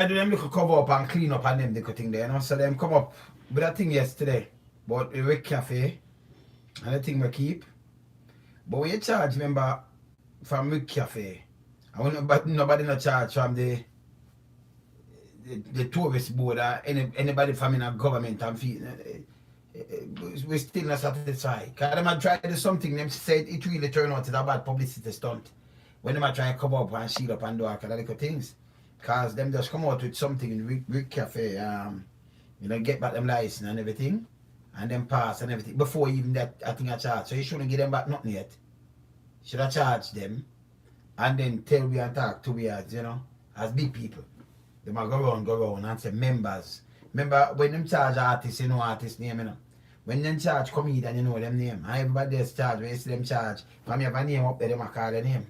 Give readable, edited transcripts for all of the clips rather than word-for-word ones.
do them look cover up and clean up and them little thing there, you know. So them come up with a thing yesterday about the Rick Cafe and the thing we keep. But when you charge, remember, from Rick Cafe, I want nobody no charge from the tourist board or anybody from in a government and feel we still not satisfied. Because them try to do something, them said it really turned out to a bad publicity stunt. When them try to come up and shield up and do all kind of little things. Because them just come out with something in Rick Cafe, get back them license and everything, and then pass and everything, before even that I think I charge. So you shouldn't give them back nothing yet. Should I charge them and then tell we and talk to we as big people. They might go around and say members. Remember when them charge artists, you know artist name, you know. When them charge comedian, you know them name. And everybody else charge, when you see them charge, when you have a name up there, they might call their name.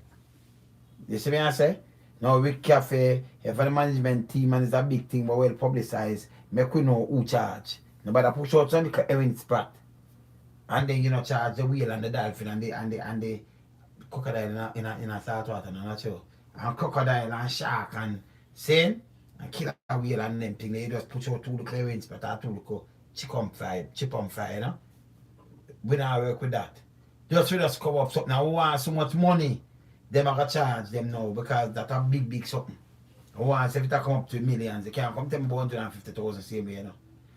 You see what I say? Now Rick Cafe, if the management team and it's a big thing but well publicized, make we know who charge. Nobody push out some little Erin Sprat. And then charge the whale and the dolphin and the crocodile in a saltwater and not sure. And crocodile and shark and saying and kill a whale and them thing. They just push out two little Erin Sprat or two little chip on fire, you know. We don't work with that. Just we just cover up something. Now we want so much money. Them are gonna charge them now because that's a big something. Once if it come up to millions, they can't come to me about 150,000 same way, you know.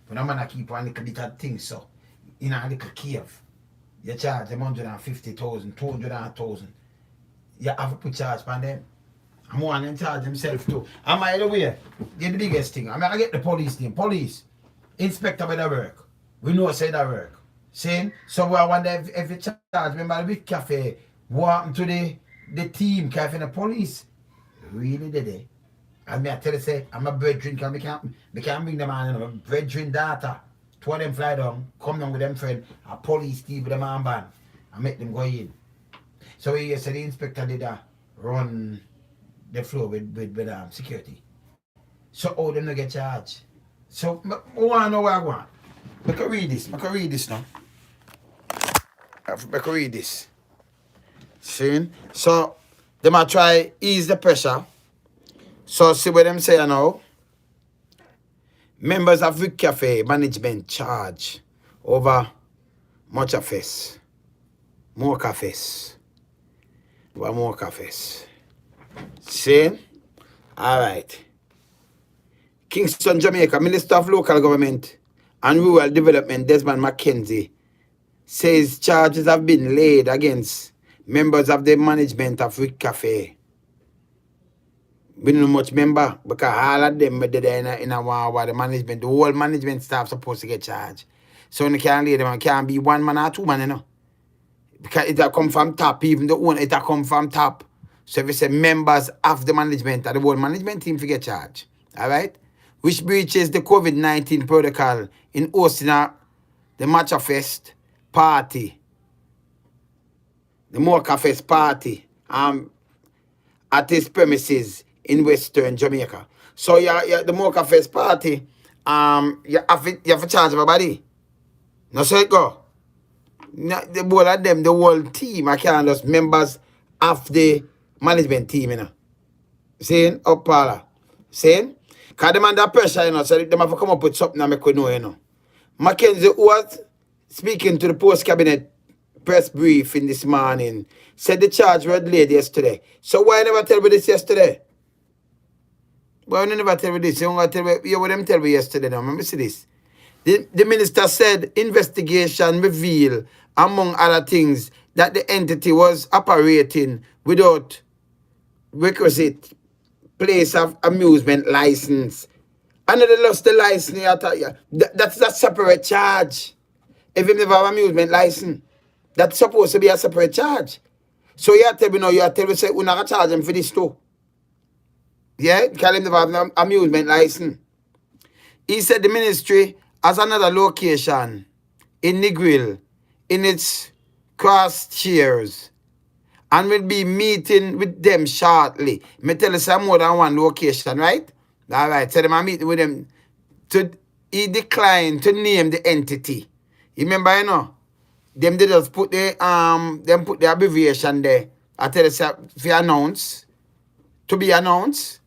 But I'm gonna keep one little bit of things so in a little cave. You charge them 150,000, 200,000. You have to put charge on them. I'm one in charge themselves too. And by the way, the biggest thing, I'm gonna get the police team. Police, inspector with the work. We know say that work. Saying so I wonder if you charge, remember the big cafe, what happened to the team, because the police really did it. And I tell you, say, I'm a brethren, because we can't bring them on, a brethren data. Two of them fly down, come down with them friend, a police team with them armband, and make them go in. So he said the inspector did run the floor with security. So all them not get charged. So I want to know what I want. I can read this now. I can read this. See? So, they might try ease the pressure. So, see what them say now. Members of Rick Cafe management charge over Mocha Fest. Mocha Fest. Over Mocha Fest. See? Alright. Kingston, Jamaica, Minister of Local Government and Rural Development, Desmond McKenzie, says charges have been laid against members of the management of Rick Cafe. We don't know much member because all of them were there in a while the management, the whole management staff supposed to get charged. So you can't lay them, it can't be one man or two man, you know. Because it come from top, even the owner, it come from top. So if you say members of the management or the whole management team to get charged. Alright? Which breaches the COVID-19 protocol in hosting the Mocha Fest party. The Mocha Fest party at his premises in Western Jamaica. So the Mocha Fest party, you have to charge everybody. No so it go. The whole of them, the whole team, I can't just members of the management team, you know. Saying up Paula. Saying? Because them under pressure, you know, so them have to come up with something that make we know, you know. Mackenzie, who was speaking to the post-cabinet press briefing this morning, said the charge was laid yesterday. So why never tell me this yesterday? Why you never tell me this? You want to tell me, you them tell me yesterday now. Let me see this. The minister said investigation revealed, among other things, that the entity was operating without requisite place of amusement license. And they lost the license. That's a separate charge. If you never have amusement license, that's supposed to be a separate charge. So you tell me now, you tell me say we're not charge them for this too. Yeah, because them never have no amusement license. He said the ministry has another location in Negril in its cross chairs and will be meeting with them shortly. Me tell you some more than one location, right? All right, so them are meeting with them. He declined to name the entity. You remember, you know? Them they just put the abbreviation there. I tell you, if you announce, to be announced,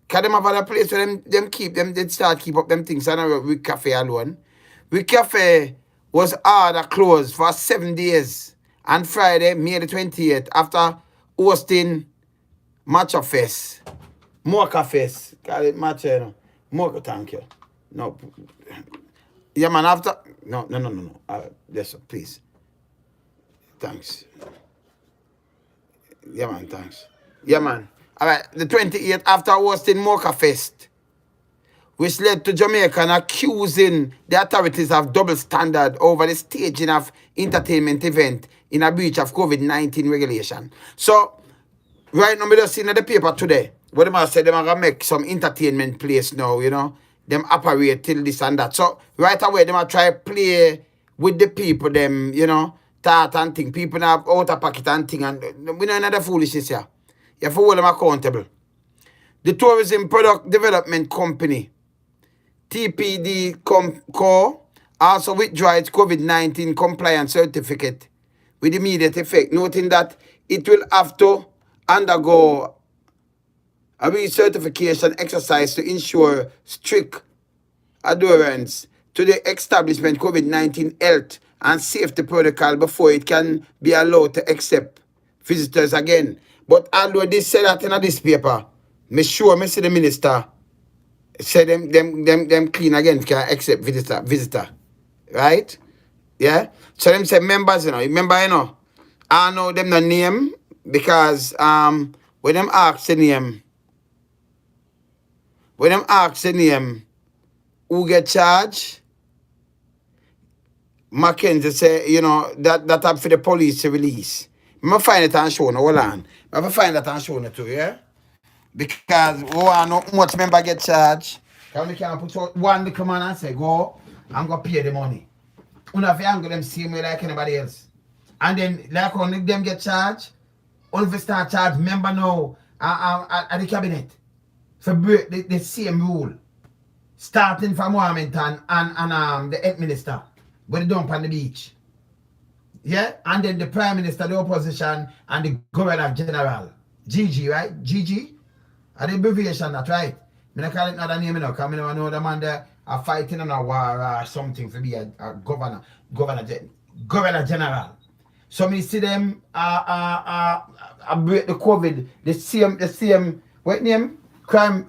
Cause them have a place where them keep them, they start keep up them things. I know with cafe alone. With cafe was order closed for 7 days. And Friday, May the 28th, after hosting Mocha Fest. Mocha Fest. Call it Mocha, you know. Mocha, thank you. No. Yeah, man, after. No. Yes, sir, please. Thanks. Yeah, man, thanks. Yeah, man. All right, the 28th, after hosting Mocha Fest, which led to Jamaican accusing the authorities of double standard over the staging of entertainment event in a breach of COVID-19 regulation. So, right now, we just seen in the paper today, what them have said, them are going to make some entertainment place now, you know, them operate till this and that. So, right away, them are try play with the people, them, you know, thought and thing. People have out of pocket and thing, and we know another foolishness here. You have to hold them accountable. The Tourism Product Development Company, TPD Co. also withdraw its COVID-19 compliance certificate with immediate effect, noting that it will have to undergo a recertification exercise to ensure strict adherence to the establishment COVID-19 health and safety protocol before it can be allowed to accept visitors again. But although they said that in this paper, me sure me see the minister say them clean again can accept visitor. Right? Yeah? So them say members, you know. Remember, you know, I know them the name because when them ask the name, who get charged, Mackenzie say, you know, that up for the police to release. I'm going to find it and show you, hold on. I'm going to find that and show you too, yeah? Because I know much member get charged. Because we can't put out one to come on and say, go, I'm going to pay the money. You have to angle them same way like anybody else. And then, like when them get charged, all of us start charge member now at the cabinet for break the same rule. Starting from Warmington and the health minister, but they dump on the beach. Yeah? And then the Prime Minister, the opposition, and the Governor General. GG, right? GG? And the abbreviation, that right? I don't call it another name, because I don't know the man there are fighting on a war or something to be a governor general. So me see them break the COVID, the same what name? Crime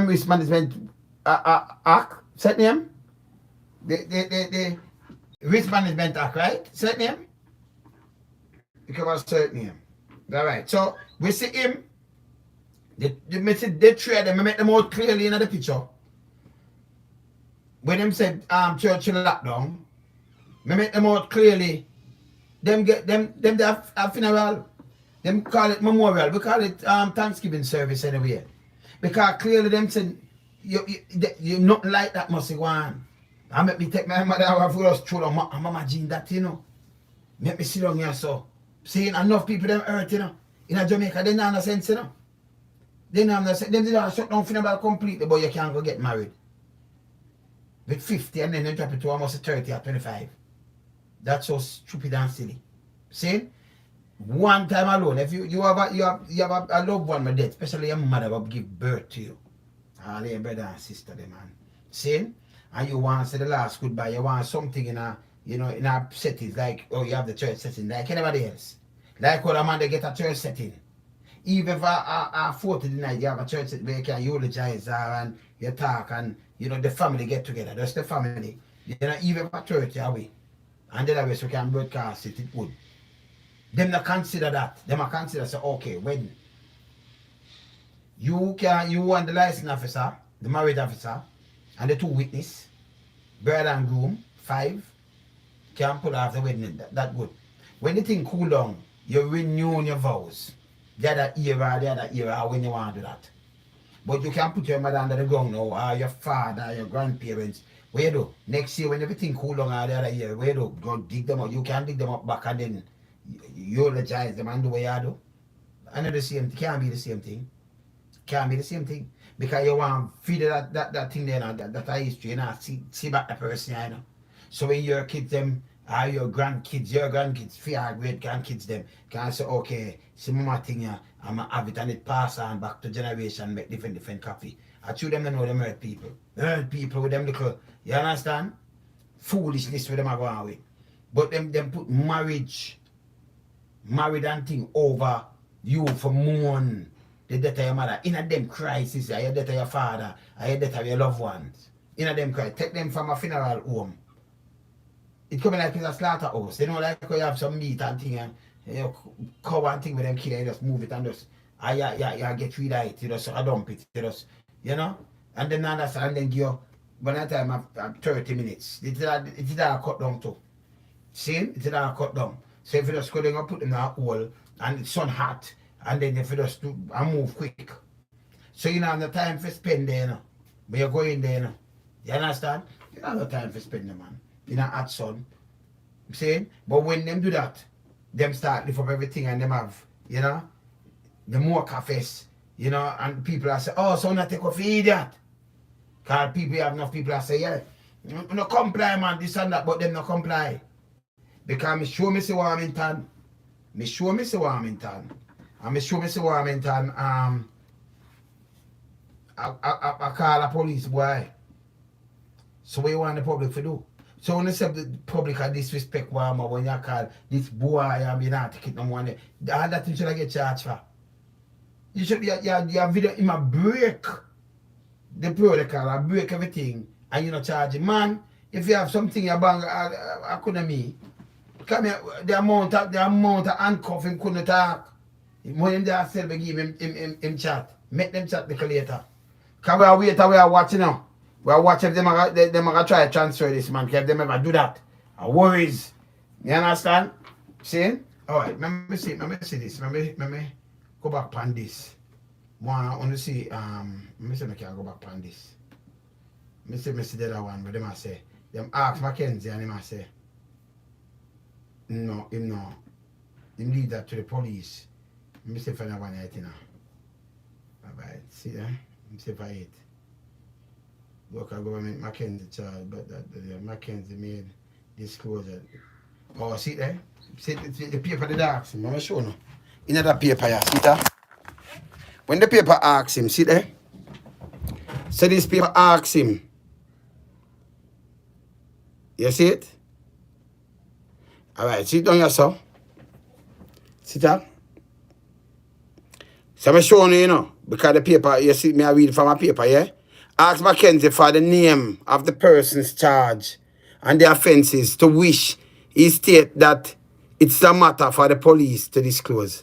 risk management act, set name? The risk management act, right? Set name? Because of certain name. All right. So we see him. They trade them, make them out clearly in the picture. When them said Churchill lockdown, me make them out clearly. Them a funeral. Them call it memorial. We call it Thanksgiving service anyway. Because clearly them said you not like that must go on. I make me take my mother out for us through and imagine that, you know. Make me sit down here so. Seeing enough people them hurt, you know. In Jamaica, they don't have no sense, you know. They don't have no sense. They don't shut down funeral completely, but you can't go get married. With 50 and then they drop it to almost 30 or 25. That's so stupid and silly. See? One time alone, if you have a loved one with death, especially your mother will give birth to you. All your brother and sister, them man. See? And you want to say the last goodbye, you want something in a, you know, in a setting like, oh, you have the church setting like anybody else. Like when a man they get a church setting. Even if a 40 night you have a church setting where you can eulogize and you talk and, you know, the family get together. That's the family. You know, even if a church away. And then we can broadcast it would. Them not consider that. Them not consider say, okay, when you and the license officer, the marriage officer, and the two witnesses, bride and groom, 5, can pull off the wedding. That good. When the thing cool down, you renew your vows. The other era, when you want to do that. But you can put your mother under the ground now, or your father, or your grandparents. Where you do? Next year, when everything cool down the other year, where you do? Go dig them up. You can dig them up back and then eulogize them and do what you do. I know the same thing. Can't be the same thing. Can't be the same thing. Because you want to feed that thing there, that history, you know, see back the person, you know. So when your kids, them, your grandkids, fear great grandkids, them, can say, okay, see mama thing here, I'm going to have it and it pass on back to generation, make different coffee. I choose them to know them hurt people. Hurt people with them little, you understand? Foolishness with them are going away. But them put married and thing over you for mourn the death of your mother. In a them crisis, or your death of your father, or your death of your loved ones. In a them crisis. Take them from a funeral home. It coming like it's a slaughterhouse. They don't like how you have some meat and thing and you cover and thing with them kill and you just move it and just you get rid of it, you just dump it, you just, you know? And then understand and then give you by the time of 30 minutes. It's all cut down too. See? It's all cut down. So if you just go down and put them in a hole and it's sun hot and then if you just do and move quick. So you don't have the time for spend there, you know. But you're going there, you know. You understand? You don't have the time for spend there, man. In a hot sun. I'm saying? But when them do that, them start lift up everything and them have, you know, the Mocha Fest, you know, and people are say, oh, so not take off for idiot. Because people have enough people that say, yeah, you no comply, man, this and that, but them no comply. Because me show me say Warmington. Me show me say Warmington. And me show me say Warmington, I call a police boy. So what you want the public to do? So when you say the public are disrespect Warmer, when you call this boy and you not take it no money, all that thing should I get charged for. You should your video in my break the protocol, I break everything and you not charge it. Man, if you have something you bang I couldn't me. Come here, the amount of handcuff him couldn't talk. When him there sell give him chat. Make them chat later. Because we are waiting, we are watching now. We are watching if them are try to transfer this, man. If them ever do that. Worries. You understand? See? Alright, let me see this. Let me go back on this. I want to see, let me see if I can go back on this. Let me see the other one, but them I say. Them ask Mackenzie and them I say, no. Him lead that to the police. Let me see if I know one right now. Bye-bye. See that? Let me see if I hit. Local government Mackenzie charge, but Mackenzie made disclosure. Oh, see there? See the paper that asks him. I'm show you. In that paper, yeah, see that? When the paper asks him, see there? So this paper asks him. You see it? Alright, sit down yourself. See that? So I'm showing you, know, because the paper, you see me, I read from a paper, yeah? Ask Mackenzie for the name of the person's charge and the offences to which he state that it's a matter for the police to disclose.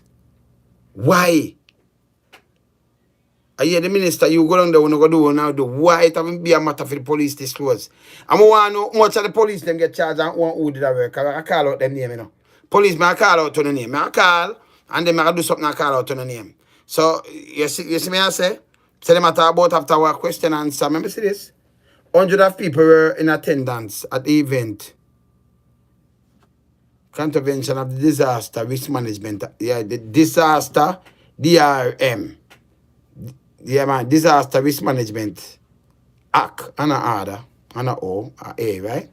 Why? I hear the minister, you go down there, when you go do now do. Why it haven't be a matter for the police to disclose? And I want to know how much of the police them get charged and who did that work. I call out them name, you know. Police, I call out to the name. I call and then I do something, I call out to the name. So, you see me I say? So they matter about after our question and answer. Remember see this? 100 of people were in attendance at the event. Contravention of the disaster risk management. Yeah, the disaster DRM. Yeah, man, disaster risk management Act and a order and a O, a A, right?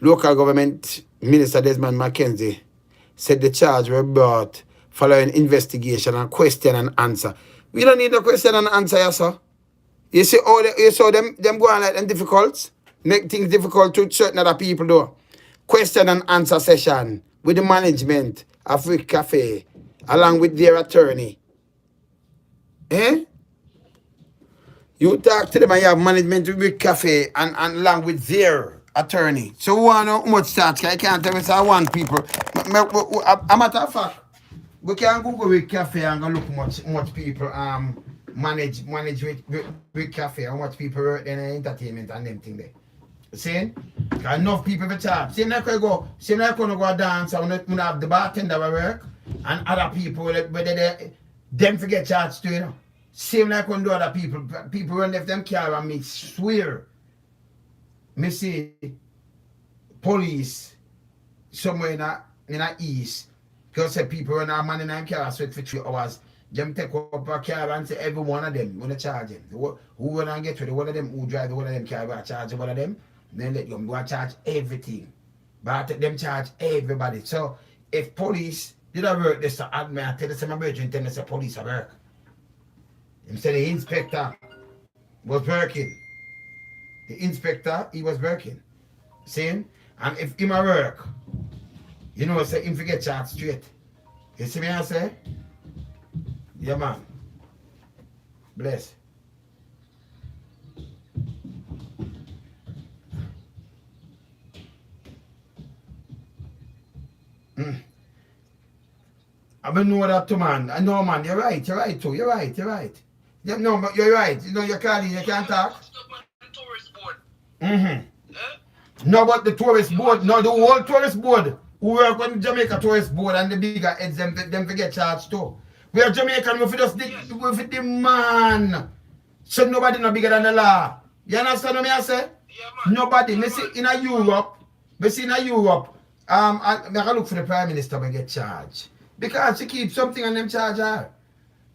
Local government Minister Desmond Mackenzie said the charge were brought following investigation and question and answer. We don't need a question and answer, yes, sir. You see, you saw them go on like them difficult, make things difficult to certain other people, though. Question and answer session with the management of Rick Cafe, along with their attorney. Eh? You talk to them and you have management with Rick Cafe and along with their attorney. So, who want to know how much charge? I can't tell me, so I want people. A matter of fact, we can Google with Cafe and go look much people manage with Cafe and much people work in entertainment and them thing there. See? Enough people for charge. Same like I go dance and we have the bartender work and other people whether them forget charge too, you know. Same like when do other people run left them car and me swear. Me see police somewhere in the east. Because people run a man in a car sweat for 3 hours. Them take up a car and say every one of them want to charge them. Who wanna get to the one of them who drive the one of them car will charge one of them. Then let them go and charge everything. But them charge everybody. So if police Did I work this? I tell you, my virgin tell me say police at work. Him say the inspector was working. The inspector, he was working. See? And if him a work, you know, say him forget charged straight. You see me I say? Yeah, man. Bless. I don't know that too, man. I know, man. You're right too. You're right. Yeah, no, but you're right. You know, you can't talk. No, but the tourist board, no, the whole tourist board who work on the Jamaica tourist board and the bigger heads, them get charged too. We are Jamaican, we just the man. So nobody no bigger than the law. You understand what I say? Yeah, nobody. Me see in a Europe, I look for the Prime Minister and get charged. Because she keeps something on them charge her.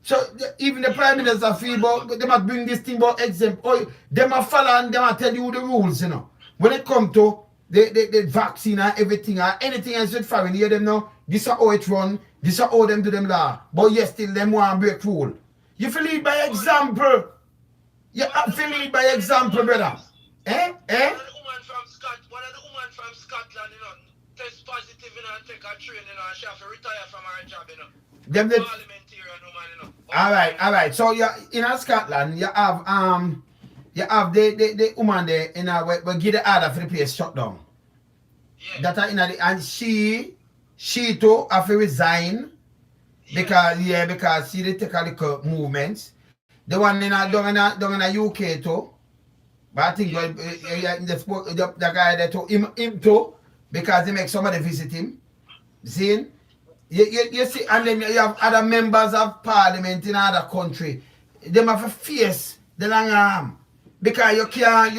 So even the Prime Minister feel about, they must bring this thing about exempt. Or they must follow and they must tell you the rules, you know. When it comes to the vaccine and everything or anything else with foreign, you hear them know, this is how it run, this is how them do them law. But yes, still them want to break rule. You feel lead by example. You have to lead by example, brother. Eh? One of the woman from Scotland, you know, test positive, you know, and take a train, you know, and she have to retire from her job, you know. Them parliamentarian woman, you know. All right. So you in Scotland, you have the woman there in we give the order for the place shut down. Yeah. That are in the, and she too have to resign because she did take a little movements. The one in down in the UK too. But I think the guy there too, him too, because he makes somebody visit him. See? You see, and then you have other members of parliament in other country. They have to face the long arm. Because you can't,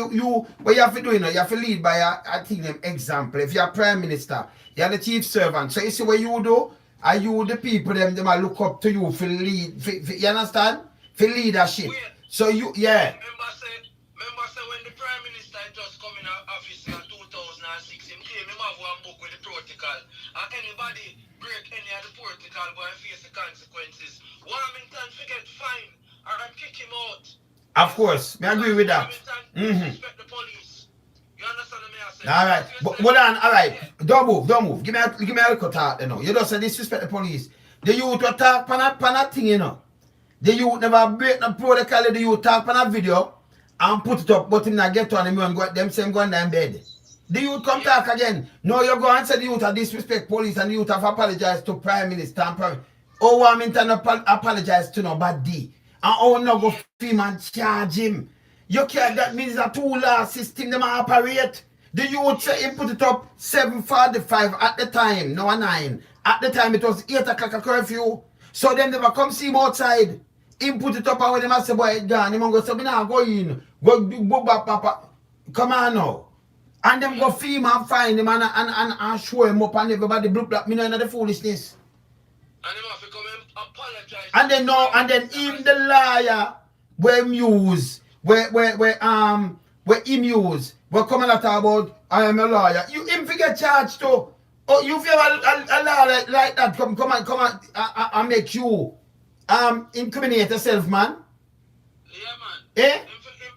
what you have to do, you know, you have to lead by I think them example. If you're a prime minister, you're the chief servant. So you see what you do, are you the people them might look up to you for lead, you understand? For leadership. Wait, so you, yeah. Remember say when the prime minister just come in office in 2006, him claim him have one book with the protocol. And anybody break any of the protocol go and face the consequences. Warmington forget fine or kick him out. Of course, I agree with that. Respect the police. You understand what I say? All right, but hold on. All right, don't move. Give me a little talk, you know. You don't say disrespect the police. The youth will talk pan a thing, you know. The youth never break the protocol. The youth talk pan a video and put it up, but him not get on him and go them same going down bed. The youth come talk again. No, you go and say the youth have disrespect police and the youth have apologized to Prime Minister and Prime. Oh, I mean to apologize to nobody. And oh no go film and charge him. You can't, that means a two-law system them operate. The youth say him put it up 7:45 at the time, no 9. At the time it was 8 o'clock a curfew. So then they never come see him outside. Him put it up and when them say boy gone, him go say me now go in. Go back papa. Come on now. And them go film and find him and show him up and everybody bloop that me know the foolishness. And him have to come and apologize. And then no, and then even the liar where him use, where him use, where come and talk about I am a lawyer. You him forget charged too. Oh, you feel a law like that come and make you incriminate yourself, man. Yeah, man. Eh?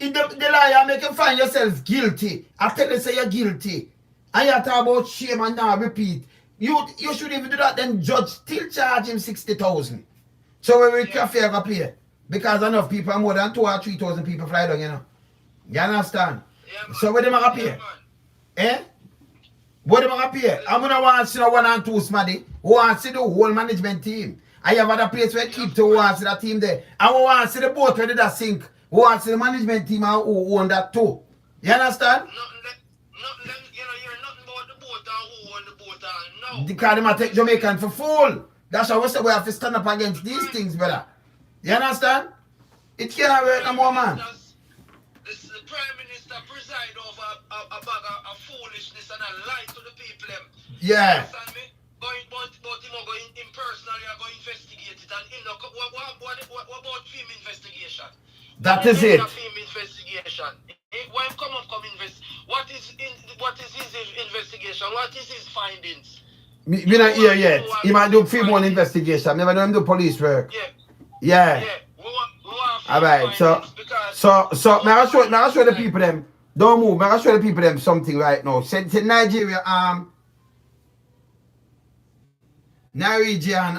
The liar make you find yourself guilty. I tell you say you're guilty. And you talk about shame and now repeat. You should even do that, then judge still charge him 60,000. So we cafe up here. Because enough people, more than 2,000 or 3,000 people fly down, you know. You understand? Yeah, so where them up here? Eh? What them up here? I'm gonna want to see 1 and 2 smaddy. Who wants to see the whole management team. I have other place where keep to who wants to see that team there. I want to see the boat where they that sink. Who wants to see the management team who own that too. You understand? Because they might take Jamaican for fool. That's why we say we have to stand up against these things, brother. You understand? It can't work no more, man. The Prime Minister preside over a bag of foolishness and a lie to the people. Yeah. Understand me? But him go in personally, go investigate it. And him what about film investigation? That is it. Film investigation. When come invest, what is his investigation? What is his findings? Me not here yet. He might do few more investigation. Never know him do police work. Yeah. Yeah. We want Alright, so may I show the people them. Don't move, may I show the people them something right now. Send to Nigeria, Norwegian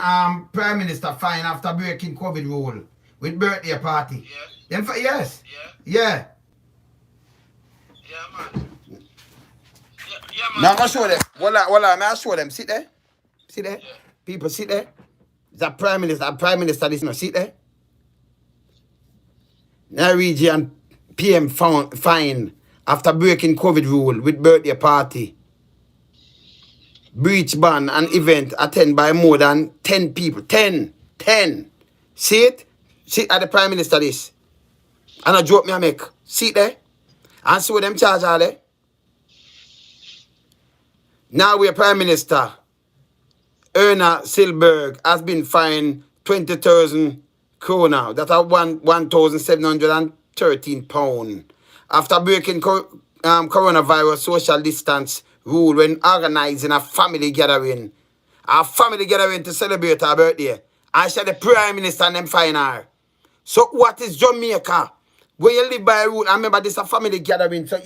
Prime Minister fine after breaking COVID rule with birthday party. Yeah. Them yes. Yeah. Yeah, man. Yeah, man. Now I'm gonna show them. Voila, may I show them. Sit there. Sit there. Yeah. People sit there. The Prime Minister this no sit there. Norwegian PM found fine after breaking COVID rule with birthday party. Breach ban and event attended by more than 10 people. 10. See it? See at the Prime Minister this. And a joke me I make. See it there? And see what them charge are there. Now we are Prime Minister. Erna Silberg has been fined 20,000 krona. That's £1,713 after breaking coronavirus social distance rule when organizing a family gathering. A family gathering to celebrate her birthday. I said the Prime Minister and them fine her. So what is Jamaica? When you live by a rule, I remember this is a family gathering. So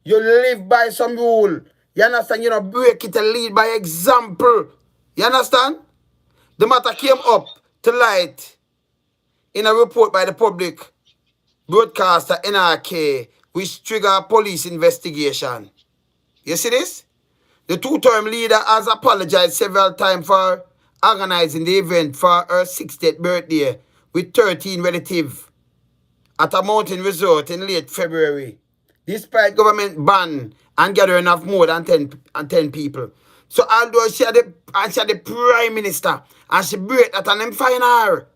you live by some rule. You understand? You know, break it and lead by example. You understand? The matter came up to light in a report by the public broadcaster NRK, which triggered police investigation. You see this? The two-term leader has apologized several times for organizing the event for her 60th birthday with 13 relatives at a mountain resort in late February, despite government ban and gathering of more than 10 people. So although she had the Prime Minister and she break that and them fine her.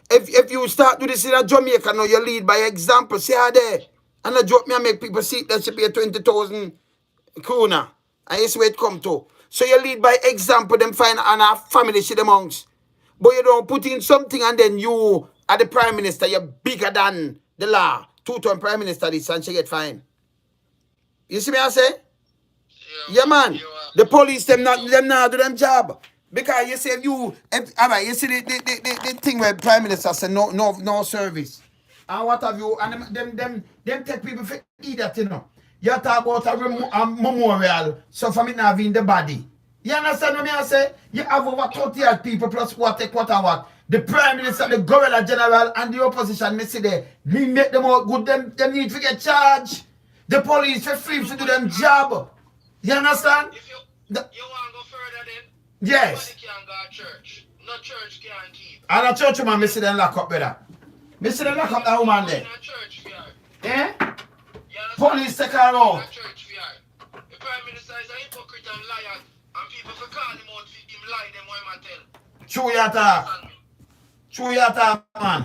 If you start to this in a Jamaica now, you lead by example. See her there. And I joke me and make people see that she pay 20,000 krona. And it's where it come to. So you lead by example, them fine and our family she the monks. But you don't put in something and then you are the Prime Minister, you're bigger than the law. Two-term Prime Minister this and she get fined. You see me I say? Yeah, man. The police them not do them job. Because you say you see the thing where Prime Minister said no service. And what have you and them take people for idiot, you know. You talk about a memorial, so for me not in the body. You understand what I say? You have over 30 people plus what. The Prime Minister, the Governor General, and the opposition, me see there. Me make them all good, them need to get charged. The police for free to do them job. You understand? If you want to go further then, yes. nobody can go to church. No church can keep. And a church woman, me see them lock up, brother. Me see them lock up that woman there. Eh? Police take her out. The Prime Minister is a hypocrite and liar, and people for call him out for him lie them what him tell. True yata, man.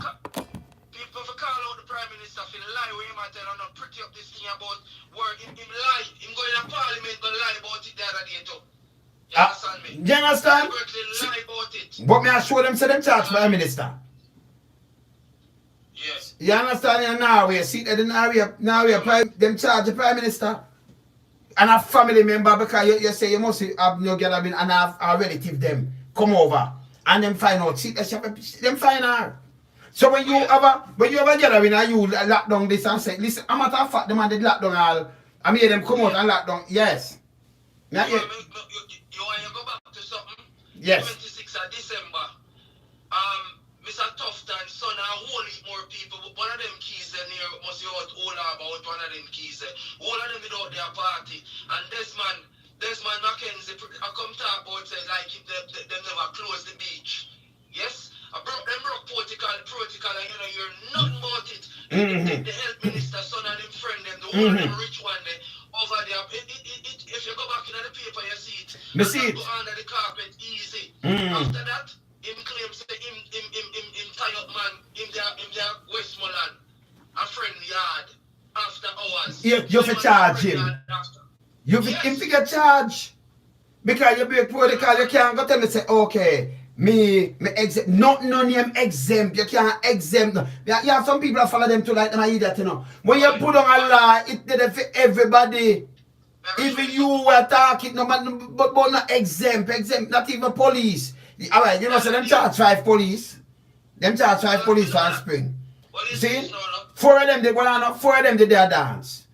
People for call out the Prime Minister for lie what him tell and not pretty up this thing about where him lie. Him going to Parliament but lie about it the other day too. You understand me? You understand? Lie about it. But me I show them say them charge Prime Minister. Yes. You understand? And now we see that now we them charge the Prime Minister and a family member because you say you must have no gathering and have a relative them come over and them find out. See them find her. So when you ever gathering and you lock down this and say, listen, I'm matter of fact them and they lock down all. I mean them come out and lock down. Yes. You want to go back to something? Yes. 26th of December. Mr. Tufton's son and a whole heap more people, but one of them keys there near must be out all about one of them keys there. All of them without their party. And Desmond Mackenzie I come talk about say like if them never close the beach. Yes? I broke them protocol and you know you're nothing about it. The health minister son and him friend them, the one them rich one there over there. If you go back in the paper you see it. Me see it. Go under the carpet easy. After that him claims that him tie up man, him there Westmoreland, a friend yard, after hours. You have to charge him. You have to get charged. Because you break protocol, you can't go tell me say, okay, me exempt. Not no name exempt. You can't exempt. You have some people that follow them to like them idiot, you know. When you put on a law, it did it for everybody. Even you were talking, no man, but not exempt, not even police. Alright, you know, so them charge 5 police. Them charge 5 police for spring. See? 4 of them, they go on, 4 of them, they dance.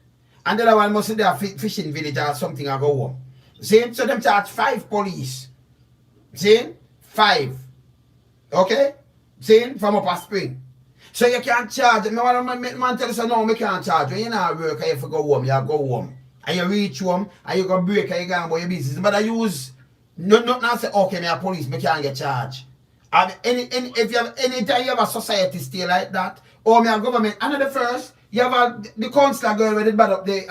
And the other one must be their fishing village or something and go home. See? So them charge 5 police. See? 5. Okay? See? From up a spring. So you can't charge. Man tell us, no, we can't charge. When you not work, you have to go home, you go home. And you reach home, and you go break, and you go about your business. But I use, not say, okay, me a police, me can't get charged. And if you have, anytime you have a society stay like that, or me a government, and the first, you have the councillor girl where they bad up the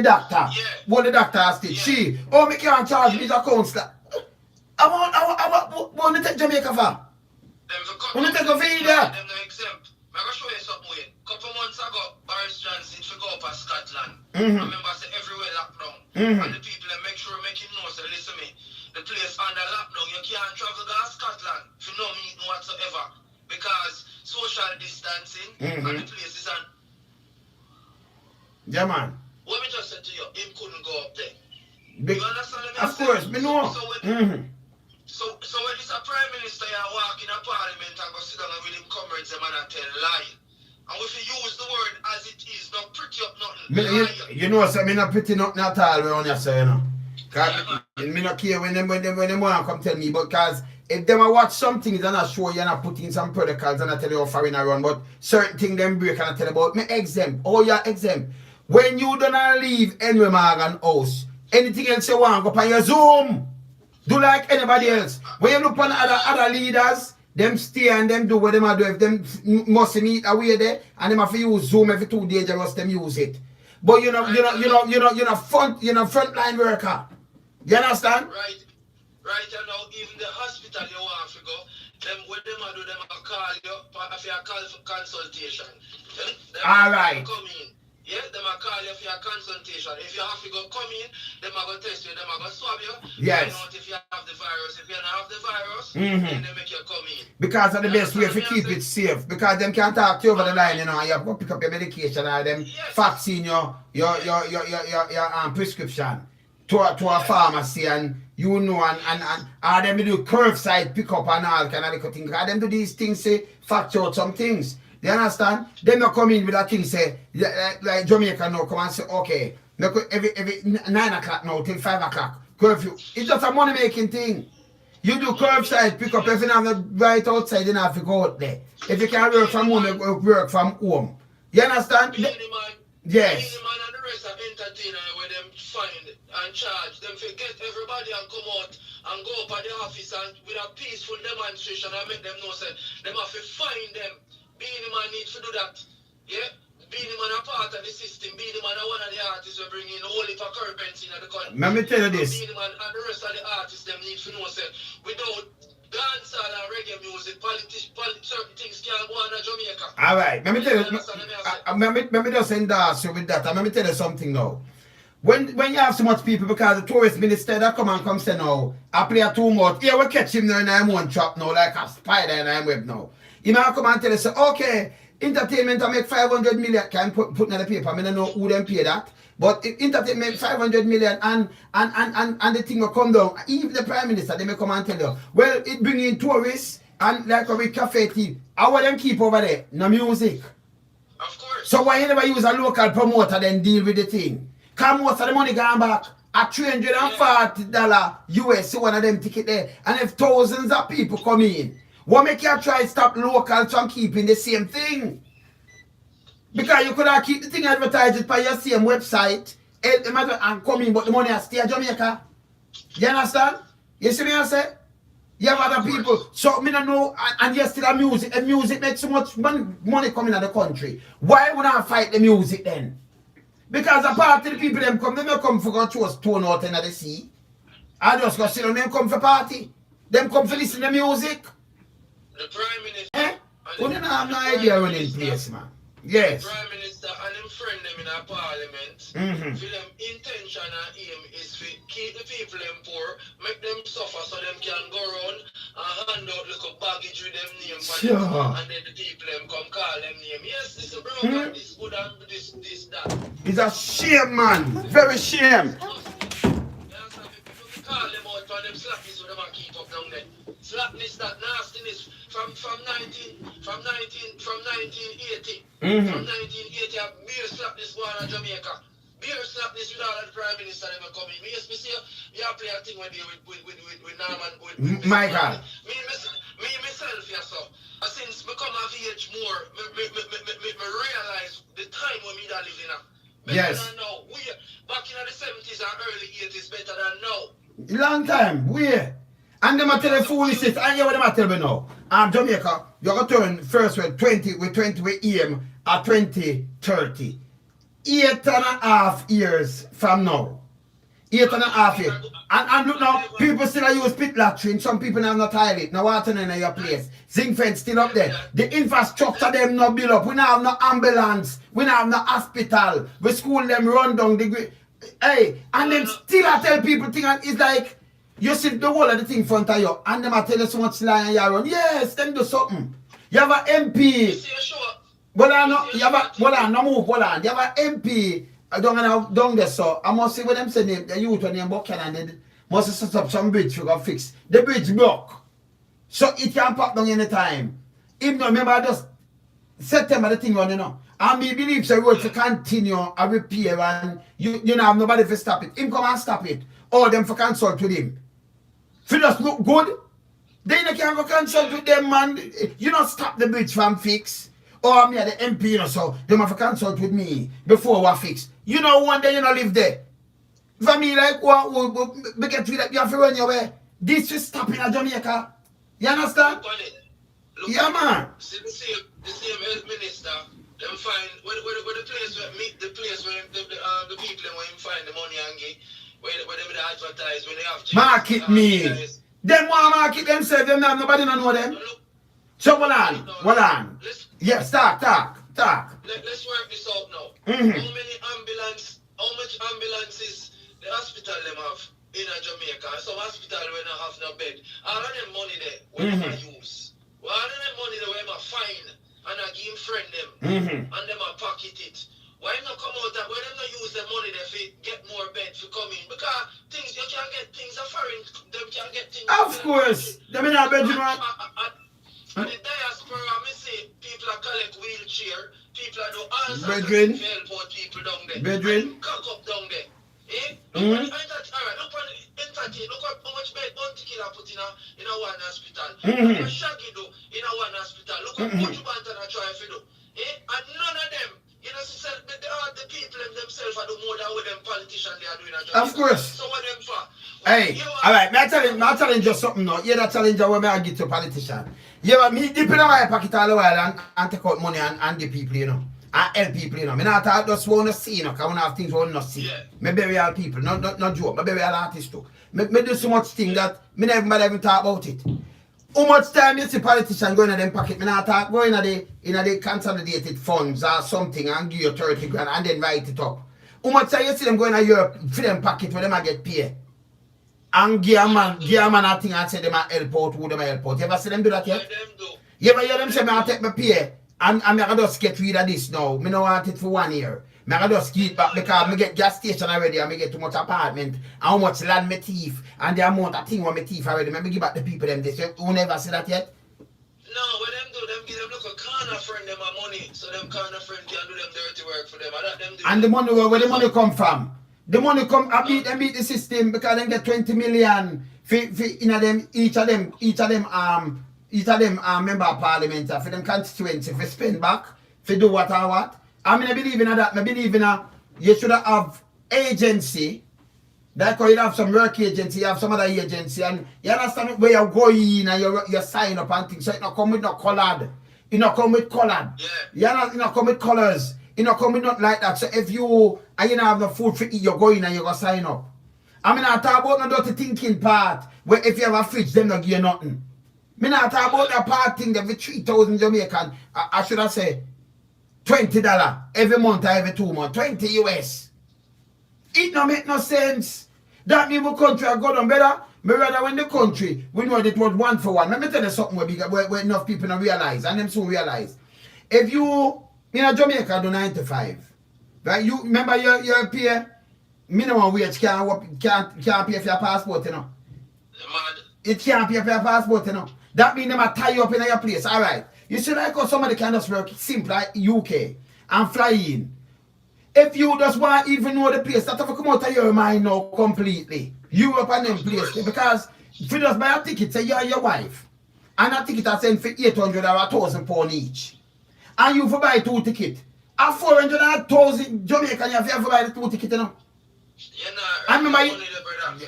doctor. Yeah. What the doctor has to she, oh, me can't charge me as a councillor. I want to take Jamaica for. I want to take a video. Them no exempt. I'm going to show you something. A couple months ago, Boris Johnson should go up to Scotland. Remember, I said everywhere lockdown. And the people make sure make him know, say, listen me, the place under lockdown, you can't travel to Scotland for no meeting whatsoever. Because social distancing and the place is on. Yeah, man. What me just said to you, him couldn't go up there. You understand what I mean? Of course, me know. So when it's a prime minister you walk in a parliament and go sit down with him comrades them and tell lie. And if you use the word as it is, not pretty up nothing. You know, so me not pretty nothing at all around here, so you know. Cause me not care when them want to come tell me, because if them watch some things and I show you and I put in some protocols and I tell you how far in I run, but certain things them break and I tell you about me exempt. Oh, you're exempt. When you don't leave Henry Morgan house, anything else you want, go on your Zoom. Do like anybody else. When you look on other leaders, them stay and them do what them do. If them must meet away there and them have to use Zoom every 2 days, they must them use it. But you're not frontline worker. You understand? Right. Right, you know, even the hospital you want to go, them what them do, them call you if you call for consultation. All right. Come in. Yeah, them call you for your consultation. If you have to go come in, them are going to test you, them are going to swab you. Yes. Find out if you have the virus. If you don't have the virus, then they make you come in. Because of the best way to keep it safe. Because them can't talk to you over the line, you know, and you have to pick up your medication or them vaccine your prescription to a pharmacy, and you know, and them do curbside pick up and all kind of thing. Because them do these things, say, factor out some things. You understand? Then you come in with that thing, say, like Jamaica now, come and say, okay, every 9 o'clock now till 5 o'clock, curfew. It's just a money making thing. You do curbside pick up, if you have to right outside, you don't have to go out there. If you can work from home, you work from home. You understand? Yes. The man and the rest of entertainer where them find and charge, them forget everybody and come out and go up at the office and with a peaceful demonstration and make them know, say, them have to find them. Beenie Man need to do that. Yeah? Beenie Man a part of the system. Beenie Man are one of the artists who bring in the whole heap of currency in the country. Let me tell you this. Beenie Man and the rest of the artists them need to know, say, without dancehall and reggae music, certain things can't go on in Jamaica. Alright, let me tell you, let me just endorse you with that. And let me tell you something now. When you have so much people, because the tourist minister that come say now, I play a 2 months. Yeah, we catch him now in I'm one trap now, like a spider in I'm web now. He might come and tell us, okay, entertainment I make 500 million, can put in the paper, I don't know who them pay that. But if entertainment 500 million and the thing will come down, even the Prime Minister, they may come and tell you, well, it bring in tourists and like a cafe tea. How will them keep over there? No music. Of course. So why you never use a local promoter then deal with the thing? Because most of the money gone back at $340 US, so one of them ticket there. And if thousands of people come in, what make you try to stop locals from keeping the same thing? Because you could have keep the thing advertised by your same website and come in, but the money has stay at Jamaica. You understand? You see me I say? You have other people. So me don't know, and yesterday music makes so much money coming in the country. Why would I fight the music then? Because a part of the people them come, they don't come for go to us stone out in the sea. I just go sit on them come for party. Them come for listen to music. The Prime Minister. Eh? We don't have no idea when in place, man. Yes. The Prime Minister and him friend them in a parliament, for them intention and aim is to keep the people them poor, make them suffer so them can go around and hand out little baggage with them name for them, and then the people them come call them name. Yes, this is broken, this good and this, that. It's a shame, man. Very shame. Call them out for them slackness so them can keep up down there. Slackness, that nastiness from 1980. From 1980, beer slackness going on Jamaica. Beer slackness with all of the Prime Minister ever coming. Me used to say, you play a thing with Norman, with my God. Me myself, yes, sir. Since I come of age more, me realize the time when me that live in. Better than now. Back in the 70s and early 80s, better than now. Long time, and them a tell the foolishness, and you what them a tell me now. Jamaica, you're going to turn first with 20 with aim at 2030. 8.5 years from now. 8.5 years. And look now, people still use pit latrine, some people have no toilet, no water in your place. Zinc fence still up there. The infrastructure them not built up. We don't have no ambulance, we don't have no hospital. We school them run down the hey, and then still I tell people thing, and it's like you see the whole of the thing in front of you, and them I tell you so much lie and you run. Yes, them do something. You have an MP. Hold on, no, you have a, hold on, no move, hold on. You have an MP down there, so I must see what them say name, the youth when they bucket and they must set up some bridge to go fix. The bridge block. So it can pop down anytime. If not, remember just September the thing on, you know. And me believe so we to continue a repair and you know have nobody to stop it. Him come and stop it. Or them for consult with him. If it just look good, then you can go consult with them, man. You not stop the bridge from fix. Or me at the MP, you know, so they have to consult with me before we fix. You know, one day you know live there. For me, like, we get rid of you have to run your way. This is stopping at Jamaica. You understand? Look yeah, man. See the same health minister, them find where the place where meet the place where the people where him find the money and get where they advertise when they have market me. Them want market themselves, them have nobody know them. So hold on. Yes, talk. Let's work this out now. How much ambulances the hospital them have in Jamaica? Some hospital when they have no bed. All of them money there when they use. All of them money there when they find and I give friend them and them a pocket it. Why not come out that when them not use the money there for get more bed for coming? Because things you can get things are foreign, them can get things. Of course. Them in a bedroom. And the diaspora, I say people are collect wheelchair, people are do all sorts of things to help out people down there. Bedroom. Cock up down there. Look at how much bed bounty killer put in a one hospital. Look at Shaggy do in a one hospital. Look at what you want to try to do. And none of them, you know, the people themselves are do more than what them politicians they are doing. Of course. Some of them for. Hey, alright, may I challenge you something now. Yeah, that challenge when I give to politician. Yeah, me dip in my pocket all the while and take out money and give people, you know. And help people, you know. Me not talk just want to see, you know, because we have things we want to see. Yeah. Me bury all people, not joke. Me bury all artists too. Me do so much thing that me never even talk about it. How much time you see politicians going in them pocket? Me not talk going in the consolidated funds or something and give you 30 grand and then write it up. How much time you see them going in Europe for them pocket where them a get paid? And give a man a thing and say them a help out, who them a help out. You ever see them do that yet? Yeah, them do. You ever hear them say, I take my pay and I can just get rid of this now. I don't want it for 1 year. I can just keep it back because I get gas station already and I get too much apartment and how much land me thief and the amount of thing what me thief already. I give back the people them this. You never see that yet? No, what them do, them give them look a corner friend them a money so them corner friend can do them dirty work for them. And the money, where the money come from? The money come, beat the system because they get 20 million for each of them member of parliament for them constituency for spend back, for do what or what. I mean, I believe in that. I believe in you should have agency. That's why you have some work agency, you have some other agency, and you understand where you're going and you sign up and things. So it not come with no colored. It not come with colored. Yeah. You not come with colors. You know, come not like that. So if you don't have no food for eat, you're going and you're going to sign up. I mean, I talk about no dirty thinking part, where if you have a fridge, them not give you nothing. I mean, I talk about the part thing, the 3,000 Jamaican, I should have said, $20 every month or every 2 months. 20 US. It don't make no sense. That means the country are good and better. But rather when the country, we know that it was 1 for 1. Let me tell you something where enough people don't realize, and them soon realize. If you, in Jamaica, do 95, right? You remember your pay minimum wage can't pay for your passport, you know. It can't pay for your passport, you know. That means they might tie you up in your place. All right. You see, like how somebody can just work simple like UK and fly in. If you just want to even know the place, that have to come out of your mind now completely. Europe and them place. Because if you just buy a ticket, say you and your wife, and a ticket are sent for 800 or 1,000 pounds each. And you for buy 2 tickets. At 400 or 1,000 Jamaican, you have to buy the 2 tickets, you know. I remember,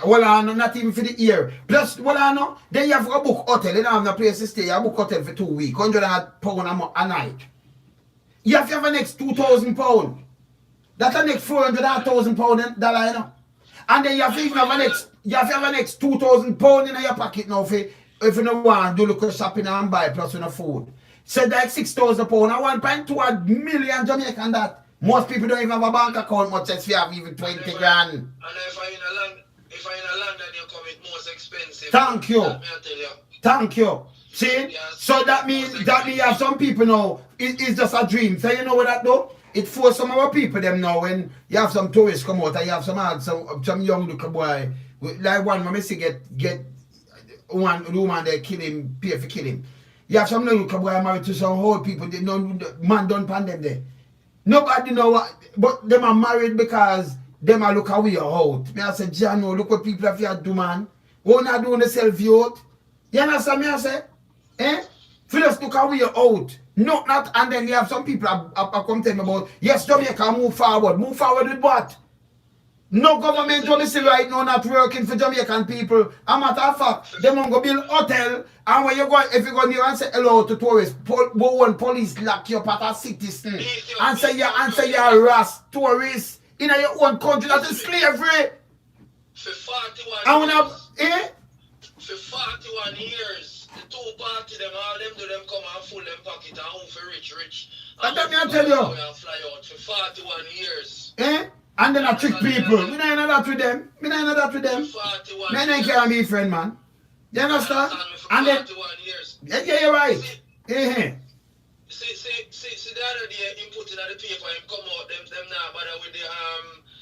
well, not even for the year. Plus, well, then you have to book hotel. You don't have no place to stay. You book hotel for 2 weeks, £100 a night. You have to have an next £2,000. That's the next £400,000 you know. And then you have to even have an next £2,000 in your pocket now if you don't want to do local shopping and buy plus no food. So that's £6,000 and 1.2 million Jamaican that. Most people don't even have a bank account much as you have even 20 grand. And if I'm in a land and you come with most expensive. Thank you. Thank you. See? Yes. So that means you have some people now, it's just a dream. So you know what that do? It forces some of our people them now when you have some tourists come out and you have some young little boy, like one when I see get one woman they kill him, pay for kill him. You have some little boy married to some old people, they don't man don't pan them there. Nobody know what, but them are married because them are look away out. Me I say, Jano, look what people have here do, man. Who not doing the selfie out? You understand me I say? Eh? If just look away out. Not, and then you have some people are come tell me about, yes, Jamaica move forward. Move forward with what? No government policy right now not working for Jamaican people. A matter of fact, they won't go build hotel, and when you go, if you go near and say hello to tourists, one police lock you up at a citizen and say you're a ras tourist in your own country. That is slavery. For 41 and years. For 41 years, the two parties, them all them do them come and full them pocket and home for rich. And let me tell you. Fly out for 41 years. And then I trick people. Me not that with them. Me can't be friend, man. You understand? And then, yeah, you're right. See, the other day, him put in the paper, him come out, them now bother with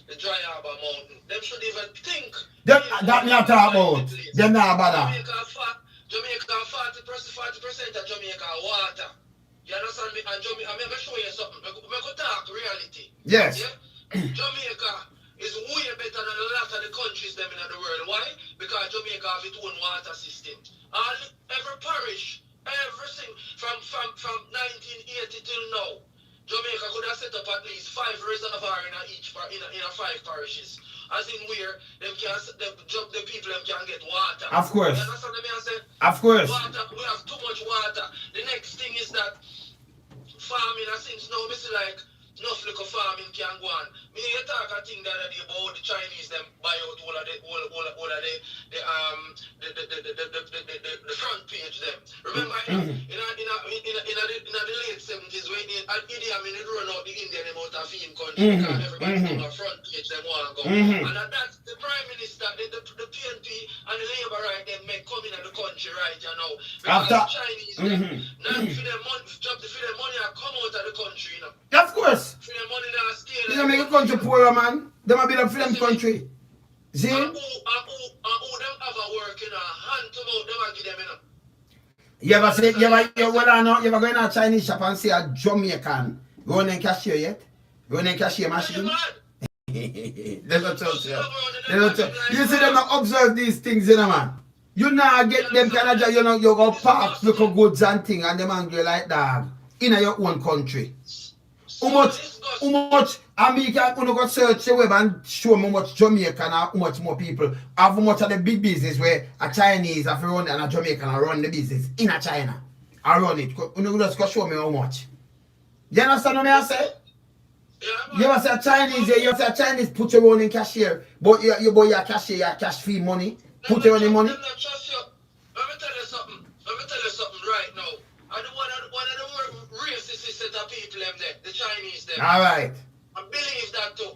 the dry harbor mountain. Them should even think. That me I talk about. Them now bother. Jamaica 40% of Jamaica water. You understand me? And Jamaica, I'm going to show you something. I'm going to talk reality. Yes. Yeah? Jamaica is way better than a lot of the countries them in the world. Why? Because Jamaica have its own water system. Every parish, everything from 1980 till now, Jamaica could have set up at least 5 reservoirs in 5 parishes. As in where the people can get water. Of course. You understand what I say? Of course. Water, we have too much water. The next thing is that farming, I think now, me see like enough little farming can go on. Me you talk a thing the other day about the Chinese them buy out all of the front page them. Remember in the late 70s when Idi Amin run out the Indian them out of Fiend country because everybody on the front page them want to go. And that's the Prime Minister, the PNP and the Labour right them make come in the country right you know. Because the Chinese not for their money come out of the country you know. Of course. For their money now stay You don't make a country poorer, man. They might be the film country. See? And who them have a work in a hand to mouth, them and give them enough. You ever go in a Chinese shop and see a Jamaican running cashier yet? Running cashier machine? They don't tell you. You see them observe these things, you know, man. You now get them kind of job, you know, you go park, look at goods and things, and them angry like that in your own country. How much America gonna go search the web and show me how much Jamaican and how much more people have how much of the big business where a Chinese have run and a Jamaican run the business in a China. I run it. You just go show me how much. You understand what I say? Yeah, you say a Chinese, you say a Chinese put your own in cashier, but you buy your cashier, your cash fee money, put your own money. Let me tell you something right now. I don't want to racist set of people them there, the Chinese them. Alright. I believe that too.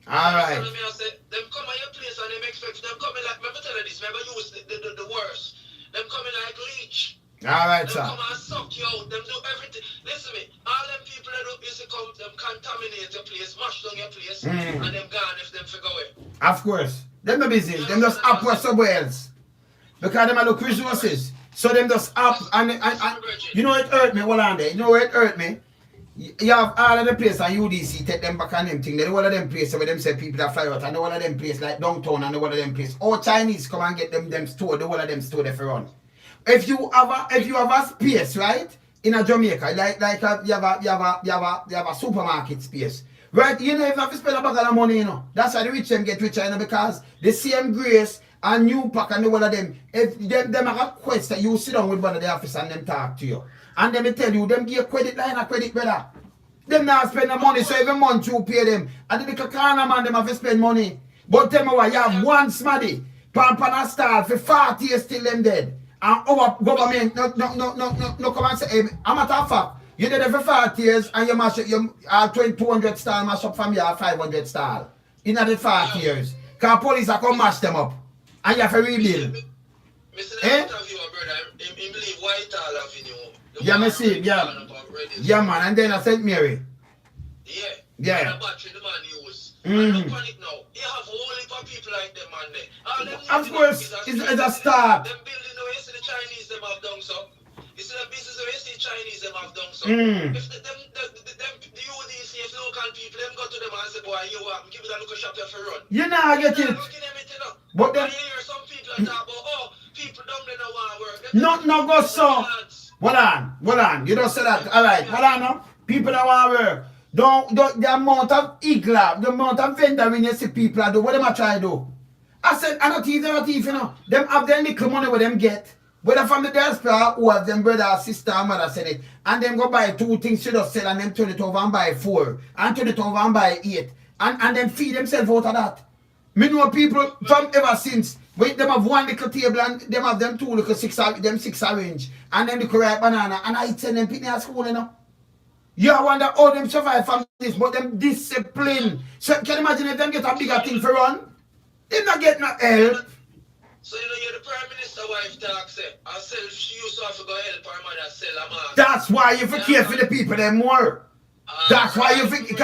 Alright. So I say, them come at your place and them expect them coming like, remember tell you this, remember use the worst. Them coming like leech. Alright, them sir. come and suck you out, them do everything. Listen to me, all them people that used to come, them contaminate your place, mash down your place, and them gone if them figure away. Of course. Them no business. Them just up for somewhere else. Because them are look resources. So them just up and you know it hurt me, hold on there. You know where it hurt me? You have all of the place and UDC take them back and them thing. Then one of them places where them say people that fly out and the one of them place like downtown and the one of them place. All Chinese come and get them store, the one of them store there for run. If you have a space, right? In a Jamaica, you have a supermarket space. Right, you know, if you have to spend a bag of money, you know. That's why the rich them get richer, you know, because the same grace and new pack and the one of them, if them have a quest that you sit down with one of the officers and them talk to you. And them tell you, them give you credit line of credit, brother. Them now spend the money, so every month you pay them. And the little corner man, them have to spend money. But tell me what, you have one smaddy, pan a star for 40 years till them dead. And our government, no come and say, hey, a matter of fact, you did it for 40 years and you mash up, you 200 style mash up from your 500 style. In the 40 years. Because police are come mash them up. And you have to rebuild. Eh? He believe Whitehall Avenue. Yeah, me see, yeah. Yeah, man, and then I St. Mary. Yeah. Yeah. And the battery the man use. And no panic now. You have a whole heap of people like them, man. All them Of course, it's a start. Them building the way you see the Chinese, them have done so. You see the business the way you see the Chinese, them have done so. If the UDC, if local people, them go to them and say, boy, you want, give it a look shop there for run. You know, I get it. But then you hear some people that talk about, oh, people don't want to work. No go so. Hold on. You don't say that. Alright, hold on now. People that want to work. Don't the amount of igla, the amount of vendor when you see people do, what them I try to do? I said, I'm not thief, you know. Them have their little money where them get. Whether from the diaspora who have them brother, sister, and mother said it. And them go buy 2 things she just sell and them turn it over and buy 4. And turn it over and buy 8. And then feed themselves out of that. Me know people from ever since. When them have 1 little table and them have them 2 little 6 arrange. And then the ripe banana. And I send them picnic at school, you know. You wonder how them survive from this, but them discipline. So can you imagine if them get a bigger thing for run? They not get no help. So you know you're the Prime Minister wife talk say, herself she used to have to go help her mother sell a mask. That's why you care for the people them more. That's why you think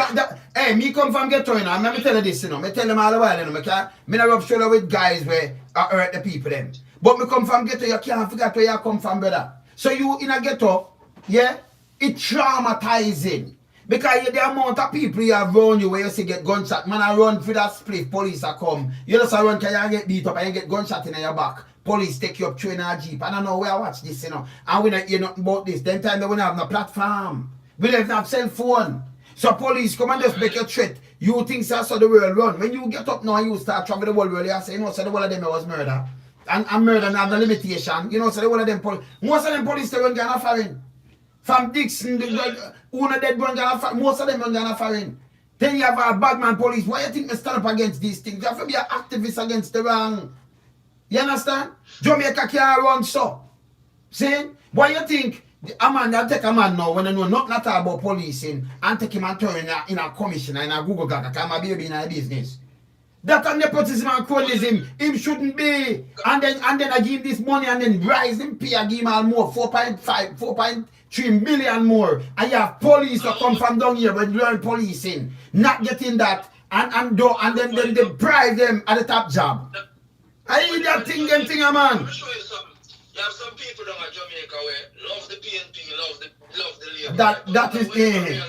hey, me come from ghetto, you know. Let me tell you this, you know. Me tell them all the while, you know. Me not rub shoulder with guys where I hurt the people them. But me come from ghetto, you can't forget where you come from, brother. So you in a ghetto, yeah, it's traumatizing. Because the amount of people you have around you where you see get gunshot, man, I run for that split, police are come. You just run because you get beat up and you get gunshot in your back. Police take you up through in a jeep. I don't know where I watch this, you know. And we don't hear nothing about this. Then time they won't have no platform. We don't have cell phone. So police come and just make you threat. You think that's how the world run. When you get up now and you start travel the whole world, you say, you know, so the whole of them was murder. And murder have no limitation. You know, so the whole of them police. Most of them police they run Ghana foreign. From Dixon, one dead run Ghana foreign. Most of them run Ghana foreign. Then you have a bad man police. Why you think they stand up against these things? You have to be an activist against the wrong. You understand? Jamaica can't run so. See? Why you think a man that take a man now when they know nothing at all about policing and take him and turn in a commissioner in a Google Gaga because my baby in a business? That a nepotism and cronyism, him shouldn't be. And then I give him this money and then rise him pay, I give him all more, 4.3 million more. And you have police that come from down here when you learn policing, not getting that, and then they bribe them at the top job. I hear that thing, man. Let me show you something. You have some people down at Jamaica where love the PNP, love the labor. That is it.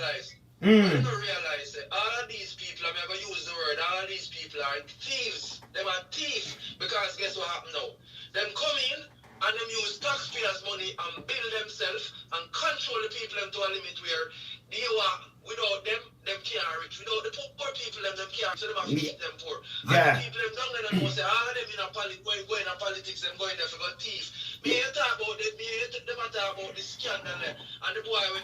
I don't realize that all of these people, I'm going to use the word, all of these people are thieves. They are thieves because guess what happened now? Them come in and them use taxpayers' money and build themselves and control the people them to a limit where they are, without them can't reach. Without the poor people them can't reach. So them have to keep them poor. And the people them down there know say all of them in a going in politics, them going there for go thief. Me ain't talk about them, them talk about the scandal there. And the boy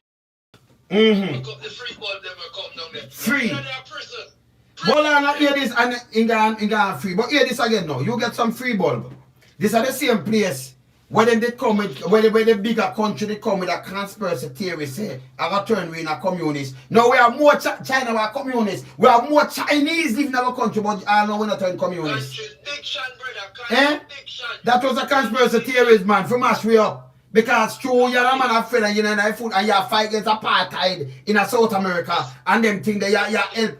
the free ball them will come down there. Free. In their prison. Hold on, not hear this and in Ghana free. But hear this again now. You get some free bulb. This are the same place when they come with, when the bigger country they come with a conspiracy theory, say, I got turn we in a communist. No, we are more China, we are communists. We are more Chinese living in our country, but I know we're not turn communists. Contradiction, brother. Contradiction. That was a conspiracy theorist, man, from mash we up. Because true, you're a man of friend and you're in a food and you fight against apartheid in a South America and them think that you help.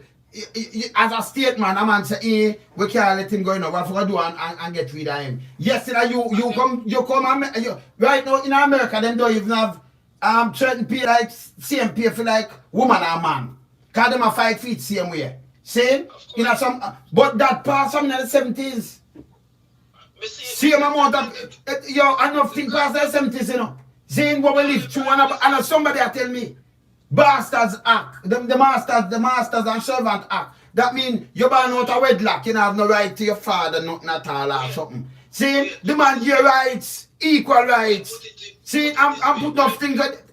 As a state man, a man say, hey, we can't let him go in. We have to do and get rid of him. Yesterday, you come right now in America, them don't even have certain people like same pay for like woman or man. Because them a 5 feet same way. See? You know, but that passed some in the 70s. Same amount of enough things past the 70s, you know. Saying what we live through and somebody tell me. Bastards Act, the Masters and Servant Act. That means you're born out of wedlock, you don't have no right to your father, nothing at all or something. See, demand your rights, equal rights. See, I'm putting up things that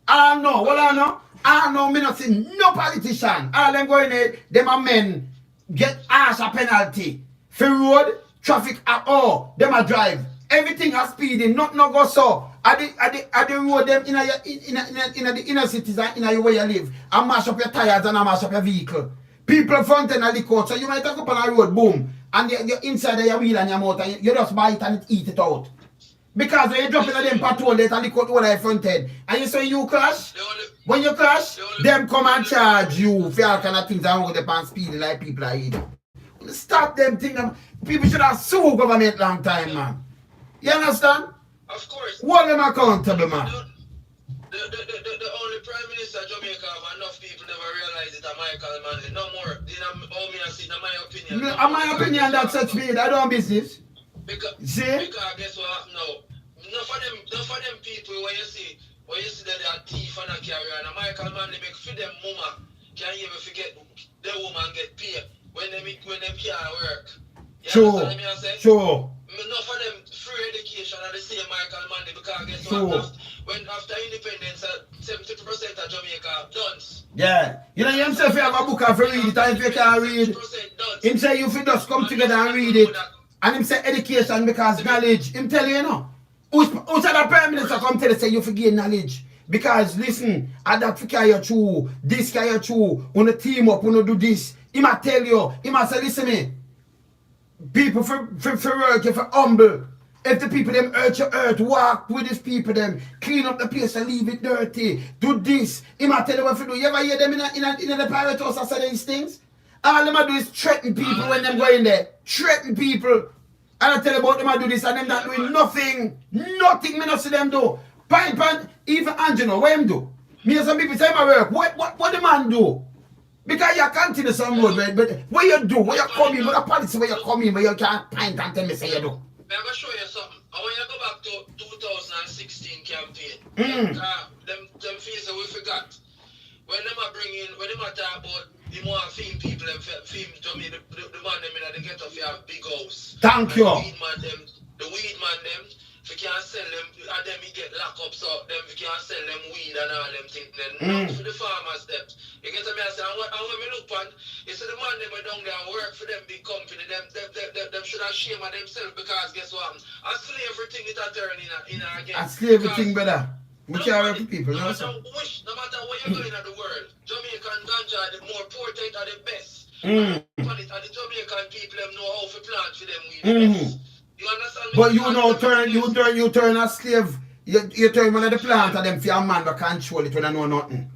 I don't know, what I know? I don't know, me not see no politician. All them going there, them a men get harsher penalty. For road, traffic at all, them a drive. Everything are speeding, not no go so. At the road them in the inner cities and in where you live and mash up your tires and mash up your vehicle. People front end of the court, so you might take up on a road, boom, and you're inside of your wheel and your motor, you just buy it and eat it out. Because when you drop in a them patrol, they tell the court all the front end. And you say you crash, when you crash, them come and charge you for all kind of things and hold up and speed like people are eating. Stop them things. People should have sued government long time, man. You understand? Of course. Hold them accountable, man. The only Prime Minister of Jamaica have enough people never realize it, Michael Manley. No more. In my opinion. In my opinion, that's such me. I don't business. Because guess what happened now? Enough of them people when you see that they are thief and a carrier and Michael Manley make for them mama can you ever forget the woman get paid when them can't work. You understand me I say? Sure. Enough of them free education are the same Michael Manley because guess what? When after independence 70% of Jamaica have done. Yeah. You know himself you have a book and read it and if you can't read him say you should just come together and read it. And him say education because knowledge. Him tell you know. Who's the Prime Minister come tell you say you forget knowledge. Because listen, that can you true, this can you true, wanna team up, wanna do this. He might tell you, he might say listen me. People for work, for humble. If the people them hurt your earth, walk with these people them, clean up the place and leave it dirty. Do this. He might tell you what to do. You ever hear them in the pirate house and say these things? All them do is threaten people when them go in there. Threaten people. And I tell you about them I do this and them not doing nothing. Nothing me not see them do. Pine, even Angelo, what him do? Me and some people say my work. What the man do? Because you continue some road, but what you do, where you come in, what the policy where you come in, where you can't pint and tell me say you do. I'm going to show you something. I want you to go back to 2016 campaign. Them things that we forgot. When them are talk about the more film people, them film Jamaica, the man them in the ghetto for a big house. Thank you. The weed man them, if you can't sell them, and them you get locked up, so them if you can't sell them weed and all them things, then not for the farmers them. You get me? I say, and when me look on, you see the man them down there and work for them big company, them should have shame of themselves because guess what? A slavery thing it a turn in again. A slavery thing, brother. We can't work for people, no matter where you're going in the world, Jamaican ganja are the more potent are the best. And the Jamaican people them know how to plant for them weed. You understand me? But you turn a slave. You turn one of the plant of them for a man to control it when I know nothing.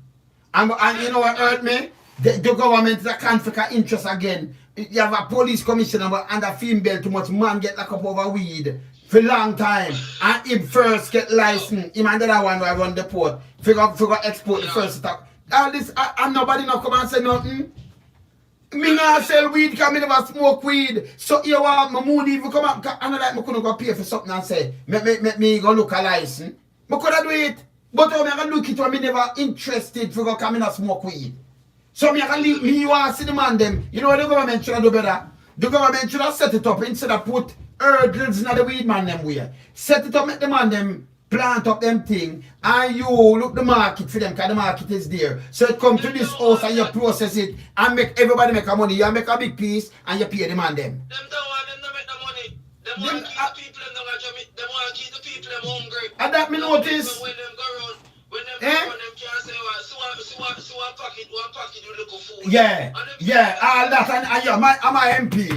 And you know what hurt me? The government is a conflict of interest again. You have a police commissioner and a female too much man get locked up over weed for a long time. And him first get licensed. Him and the other one will run the port. Figure export the first stock. All this and nobody not come and say nothing. Me not sell weed because I never smoke weed. So you want my mood even come up and I couldn't go pay for something and say, me go look a license. I could do it. But I'm going to look it when I never interested for go come in and smoke weed. So me can leave me want to see the man them. You know what the government should do better? The government should have set it up instead of put hurdles in the weed man them way. Set it up, make the man them plant up them thing and you look the market for them because the market is there. So it come to this house and you process it and make everybody make a money. You make a big piece and you pay the man them. Them don't want them to make the money. Them Them want to keep the people them down Jamaica. Them want to keep the people them hungry. And that me notice. When them go around, them can't say, so one packet you look for food. Yeah, all that and yeah, I'm a MP.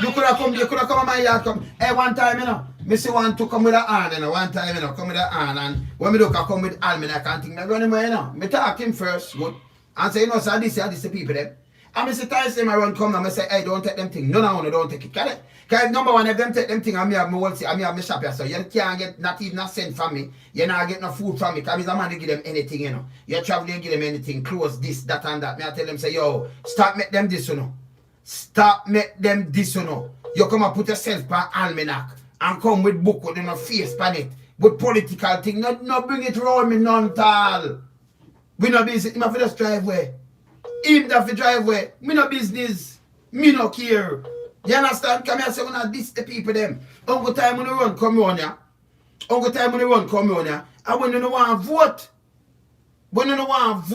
You could have come on my yard, come. Hey, one time, you know, me see one to come with a hand, you know, come with a hand, and when me look, I come with almond, I can't think, me run away, you know. Me talk him first, good, and say, you know, so this the people them. And I say, twice them I run come and I say, hey, don't take them thing. No, don't take it. Because number one, if them take them thing, I have my shop here, so you can't get not even a cent from me. You not get no food from me, because I'm not give them anything, you know. You travel, you give them anything, clothes, this, that, and that. Me I tell them, say, yo, stop make them this, you know. Stop make them this, you know. You come and put yourself by almanac and come with book with no face pan it. With political thing, no bring it round me none tal. We no busy, him have to just drive away. Him have to drive away. Me no business. Me no care. You understand? Come here and say, when I diss the people them. Uncle time when you run, come on here. And when you don't want to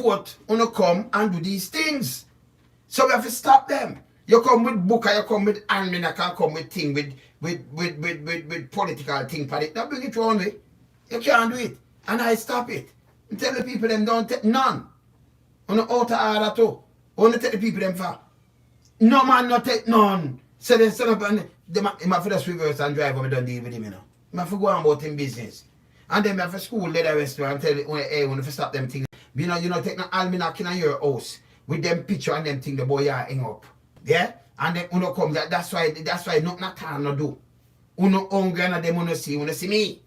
vote, you come and do these things. So we have to stop them. You come with book, you come with almanac, you come with thing, with political thing for it. Now bring it round way. You can't do it. And I stop it. And tell the people them don't take none. On the outer order too. Only take the people them for. No man not take none. So they stand up and they have to just reverse and drive when we don't deal with him, you know. They have to go on about him business. And then we have to school let the rest and tell it, hey, when you stop them things. You know, take an almanac in your house with them picture and them thing the boy are hang up. Yeah? And then uno come that's why nothing at all no do. Uno hungry and them uno see me.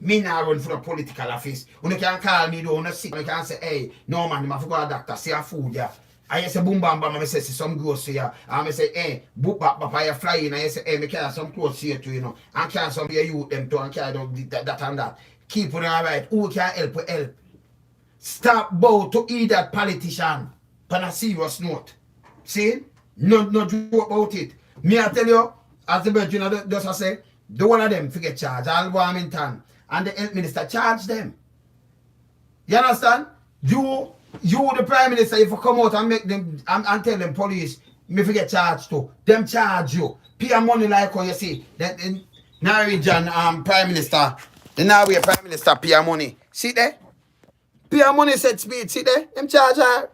Me now run for the political office. Uno can call me though, uno sick. Uno can say, hey, no man, you have to go to the doctor, see a food there. I say boom bam bam, I say some grocery here. I say, hey, book back I fly in. I say, hey, me carry some clothes here too, you know. And carry some of your youth them too, and carry that and that. Keep it alright. Who can help? Stop bow to either politician on a serious note. See? No joke about it. Me I tell you, as the virgin just I say, the one of them forget charge. All Warmington and the health minister charge them. You understand? You the prime minister, if you come out and make them and tell them police, me forget charge too. Them charge you. Pay money like how you see. That Norwegian prime minister, the Norway prime minister pay money. See there? Pay money set speed, see there? Them charge her,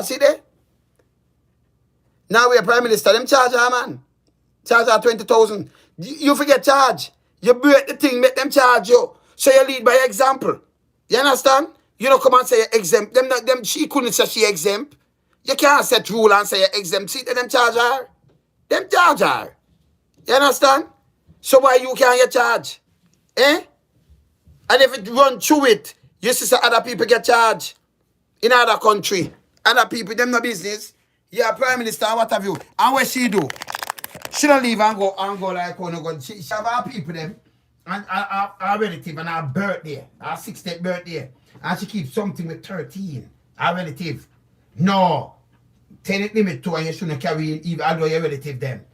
see there? Norway prime minister, them charge her, man. Charge her 20,000. You forget charge. You break the thing, make them charge you. So you lead by example. You understand? You don't come and say you're exempt. Them she couldn't say she exempt. You can't set rule and say you're exempt. See them charge her. Them charge her. You understand? So why you can't get charged? Eh? And if it run through it, you see other people get charged in other country. Other people, them no business. Yeah, prime minister, what have you? And what she do? She don't leave and go like go. She have her people them and her relative and her birthday, her 60th birthday. And she keeps something with 13. Her relative. No. 10 limit to and you shouldn't carry even although your relative them.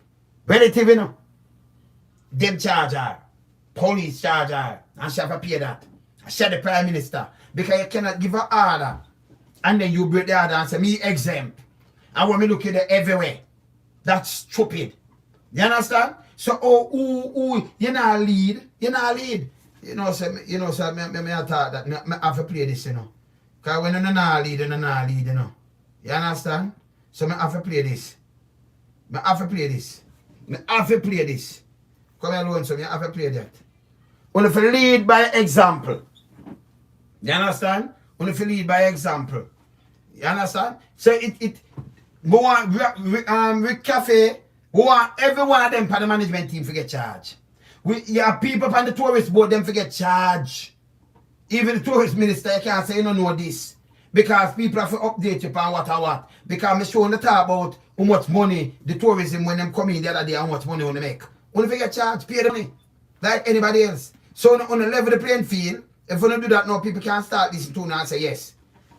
Relative, you know. Them charge her. Police charge her. And she have to pay that. She the prime minister. Because you cannot give her order. And then you break the order and say, me exempt. And when me look at it everywhere. That's stupid. You understand? So, you not lead. You not lead. You know, so me I thought that me have to play this, you know. Because when you not lead, you know. You understand? So me have to play this. Me have to play this. Come here alone, so me have to play that. Only if you lead by example. You understand? Only if you lead by example. You understand? So we want Cafe, we want every one of them for the management team to get charged. You have people on the tourist board, them forget charge. Even the tourist minister, you can't say you don't know this. Because people have to update you on what. Because I'm showing the talk about how much money the tourism when them come in the other day, how much money they make. When they get charged, pay the money. Like anybody else. So on the level of the playing field, if we don't do that now, people can't start listening to now and say yes.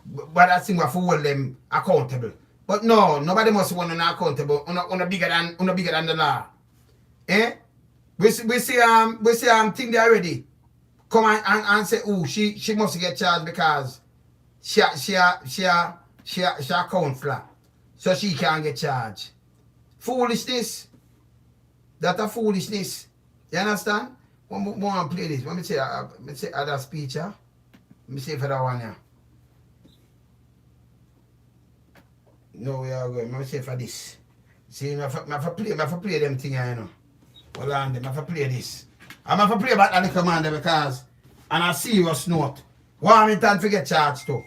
But that's thing we have to hold them accountable. But no, nobody must want to accountable. On bigger than the law. Eh? We see thing there already. Come and say, oh, she must get charged because she account flat. So she can't get charged. Foolishness. That's a foolishness. You understand? One more play this. Let me say other speech, yeah? Let me say for that one, yeah. No, we are going. Let me say for this. See, I have to play them thing, you know. Hold on, I have to play this. I'm have to play about the commander because, on a serious note, Warmington forget charged too.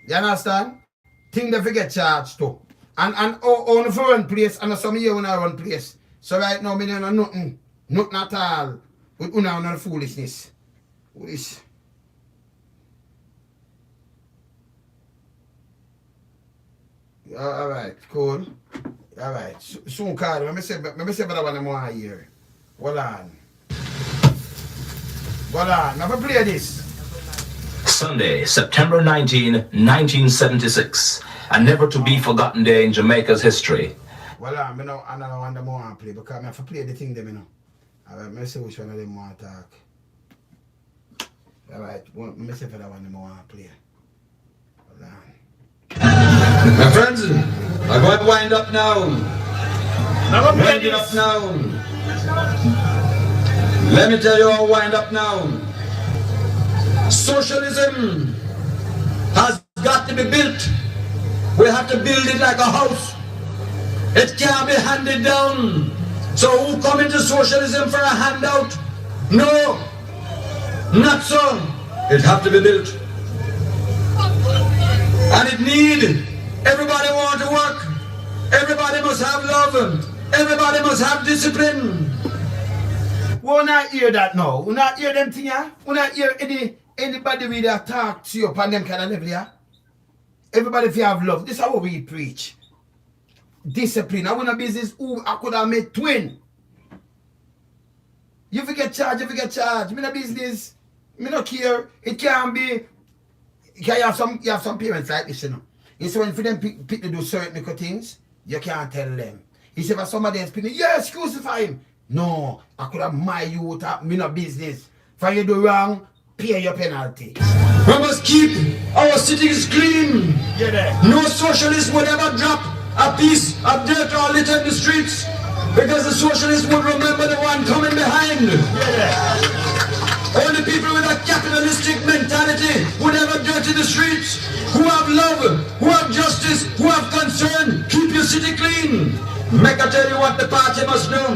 You understand? Thing they forget charged too. And on the run place, and some year when I run place. So right now, I don't know nothing at all. With the foolishness. Foolish. Alright, cool. Alright. Soon call. Let me say what I want to hear. Hold on. Never play this. Sunday, September 19, 1976. A never to be forgotten day in Jamaica's history. Well, I don't want them to play because I have to play the thing them, you know. Alright, let me see which one of them want to talk. Alright, let me see if that one them want to play. Hold on. My friends, I'm going to wind up now. Wind it up now. Let me tell you how wind up now. Socialism has got to be built. We have to build it like a house. It can't be handed down. So who come into socialism for a handout? No, not so. It have to be built. And it need, everybody want to work. Everybody must have love. Everybody must have discipline. We not hear that now. We not hear them thing, yeah? We not hear anybody with that talk to you upon them kind of level, yeah? Everybody if you have love. This is how we preach. Discipline. I want a business who I could have made twin. You forget charge, Me no business. Me no care. It can't be. You have some parents like this, you know. You see when for them people do certain things, you can't tell them. You see for somebody else, yes, crucify him. No, I could have my youth up, me no business. For you do wrong, pay your penalty. We must keep our cities clean. No socialist would ever drop a piece of dirt or litter in the streets because the socialist would remember the one coming behind. Only people with a capitalistic mentality would ever dirty the streets. Who have love, who have justice, who have concern, keep your city clean. Make I tell you what the party must do.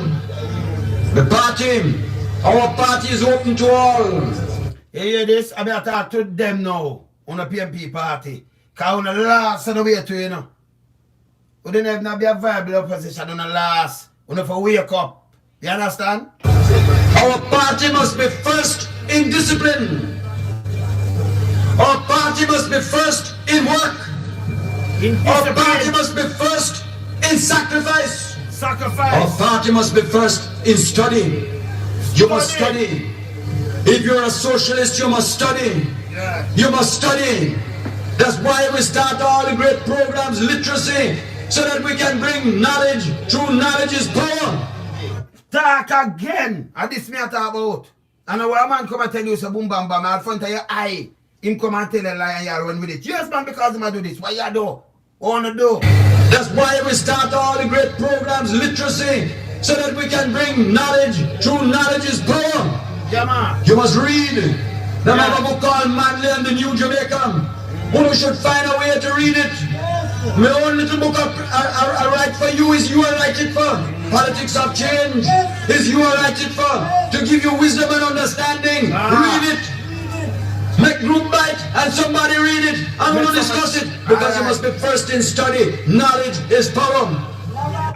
The party, our party is open to all. You hear this? I better talk to them now on a PMP party. Because on the last on the way to, you know. We don't have be a viable opposition on the last. We have to wake up. You understand? Our party must be first in discipline. Our party must be first in work. Our party must be first in sacrifice. Our party must be first in study. You must study. If you're a socialist, you must study. You must study. That's why we start all the great programs, literacy, so that we can bring knowledge. True knowledge is power. Talk again. And this me I talk about. And when a man come and tell you so boom bam bam out front of your eye, him come and tell a lie and you run with it. Yes man, because him do this. What you do? What wanna do? That's why we start all the great programs, literacy, so that we can bring knowledge. True knowledge is power. Yeah man. You must read. Now I have a book called Manly and the New Jamaican. One should find a way to read it. My own little book I write for you is you I write it for. Politics of change is you I write it for. To give you wisdom and understanding. Read it. Make group bite and somebody read it and we'll discuss it. Because you must be first in study. Knowledge is power.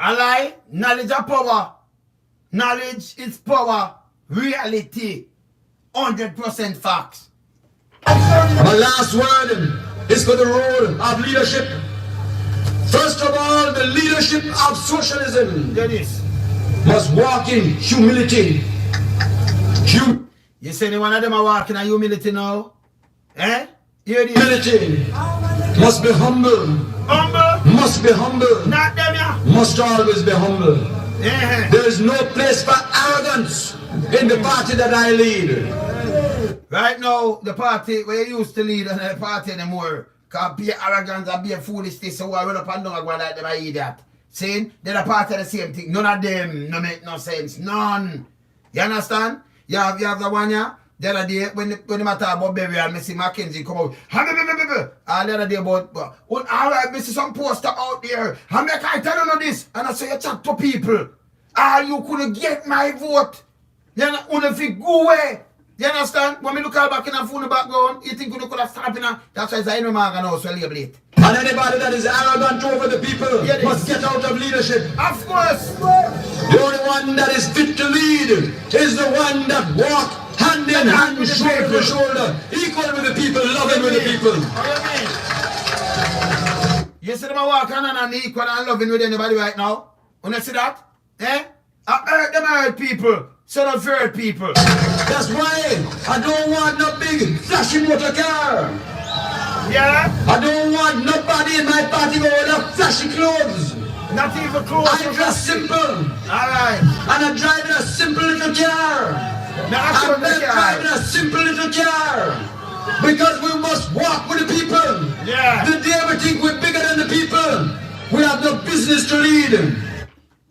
A lie, knowledge is power. Knowledge is power. Reality. 100% facts. My last word is for the role of leadership. First of all, the leadership of socialism must walk in humility. You say any one of them are walking in humility now? Eh? Humility must be humble. Humble? Must be humble. Not them, yeah? Must always be humble. Yeah. There is no place for arrogance in the party that I lead. Right now, the party where you used to lead and the party anymore. Can't be arrogant and be a foolishness so I run up and down and go like them I idiot. saying they're a part of the same thing. None of them no make no sense. None. You understand? You have the one here. The other day, when the matter about burial, I see Mackenzie come out. All the other day about, all right, I see some poster out there. I can't tell you this. And I say, you chat to people. You couldn't get my vote. You know, if you go away. You understand? When we look all back in the phone background, you think you could have stopped in a, that's why I know man can also label it. And anybody that is arrogant over the people must get out of leadership. Of course. The only one that is fit to lead is the one that walks hand in hand, shoulder to shoulder, equal with the people, loving with the people. You see them walk hand in hand, equal and loving with anybody right now? When you see that? Eh? I hurt them hurt people. So don't hurt people. That's why I don't want no big flashy motor car. Yeah? I don't want nobody in my party with flashy clothes. Not even clothes. I dress simple. Alright. And I'm driving a simple little car. I'm driving a simple little car. Because we must walk with the people. Yeah. The day we think we're bigger than the people, we have no business to lead.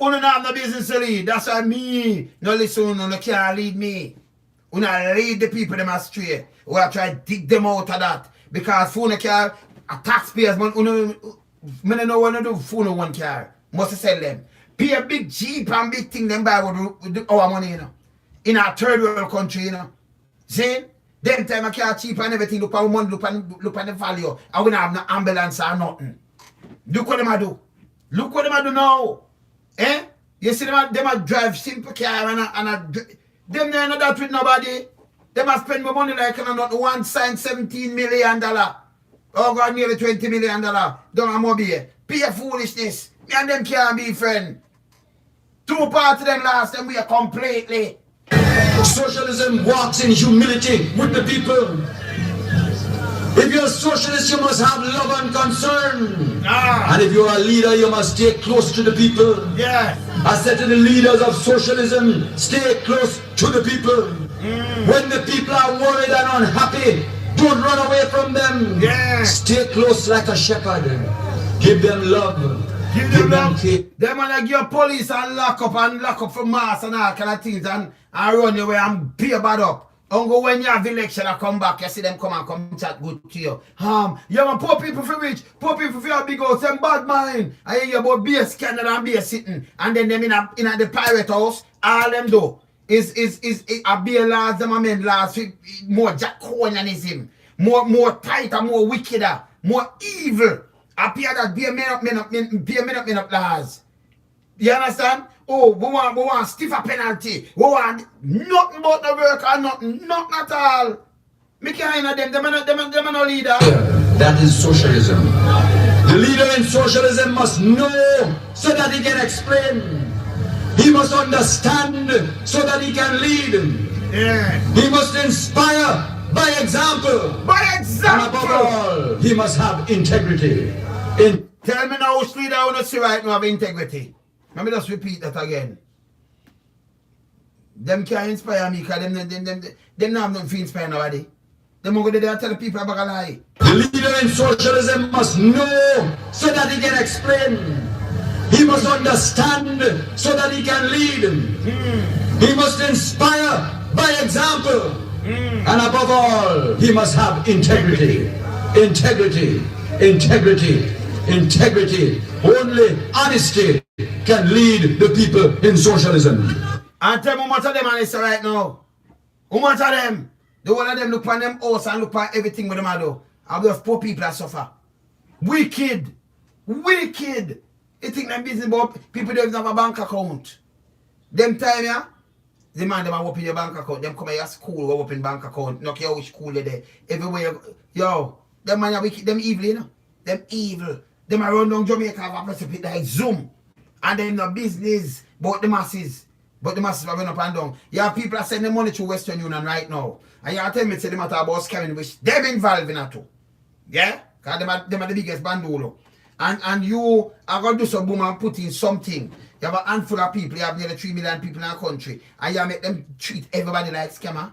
You don't have no business to lead. That's why me. No listen, you can't lead me. You don't lead the people them astray. We have try to dig them out of that. Because phone car, a taxpayers, man, you don't know what to do phone one car. Must sell them. Pay a big Jeep and big thing them buy with our money, you know. In a third world country, you know. See? Them time a car cheap and everything, look at money, look at the value. I wouldn't have no ambulance or nothing. Look what them a do. Look what them a do now. Eh? You see them a drive simple car and them they not that with nobody. They must spend more money like not one sign $17 million. Oh God, nearly $20 million. Don't have more beer. Pure foolishness. Me and them can't be friends. Two parts of them last them we are completely. Socialism walks in humility with the people. If you're a socialist, you must have love and concern. And if you're a leader, you must stay close to the people. Yeah. I said to the leaders of socialism, stay close to the people. When the people are worried and unhappy, don't run away from them. Yeah. Stay close like a shepherd. Give them love. Give them love. Them wanna give police and lock up for mass and all kind of things and run away and pay bad up. Ungo when you have election I come back, you see them come chat good to you. You want poor people for rich, poor people for your big house, them bad mind. I hear you about beer scanner and beer sitting. And then them in the pirate house, all them do is a beer laws, them amend laws, more Jackonianism, more tighter, more wickeder, more evil. Appear that beer men up laws. You understand? Oh, we want stiffer penalty. We want nothing but the work or nothing at all. Me can't them are no leader. That is socialism. The leader in socialism must know so that he can explain. He must understand so that he can lead. Yeah. He must inspire by example. By example. And above all, he must have integrity. Tell me now which leader I want to see right now have integrity. Let me just repeat that again. Them can't inspire me because them not have nothing to inspire nobody. Them go there and tell the people about a lie. The leader in socialism must know so that he can explain. He must understand so that he can lead. He must inspire by example. And above all, he must have integrity. Integrity. Integrity. Integrity. Only honesty can lead the people in socialism. And tell me how much of them are this right now. How much of them? The one of them look on them house and look on everything with them I do. And we have poor people that suffer. Wicked. Wicked. You think them business about people don't have a bank account. Them time, yeah? The man them are open your bank account. Them come here school go open bank account. Knock your which school there. Everywhere. Yo, them man are wicked. Them evil, you know? Them evil. Them are run down Jamaica have a precipice like Zoom. And then no business but the masses. But the masses are running up and down. You have people that send the money to Western Union right now. And you are telling me to them about scamming which them involved in that too. Yeah? Because them are the biggest bandolo. And you are going to do some boom and put in something. You have a handful of people. You have nearly 3 million people in our country. And you make them treat everybody like scammer.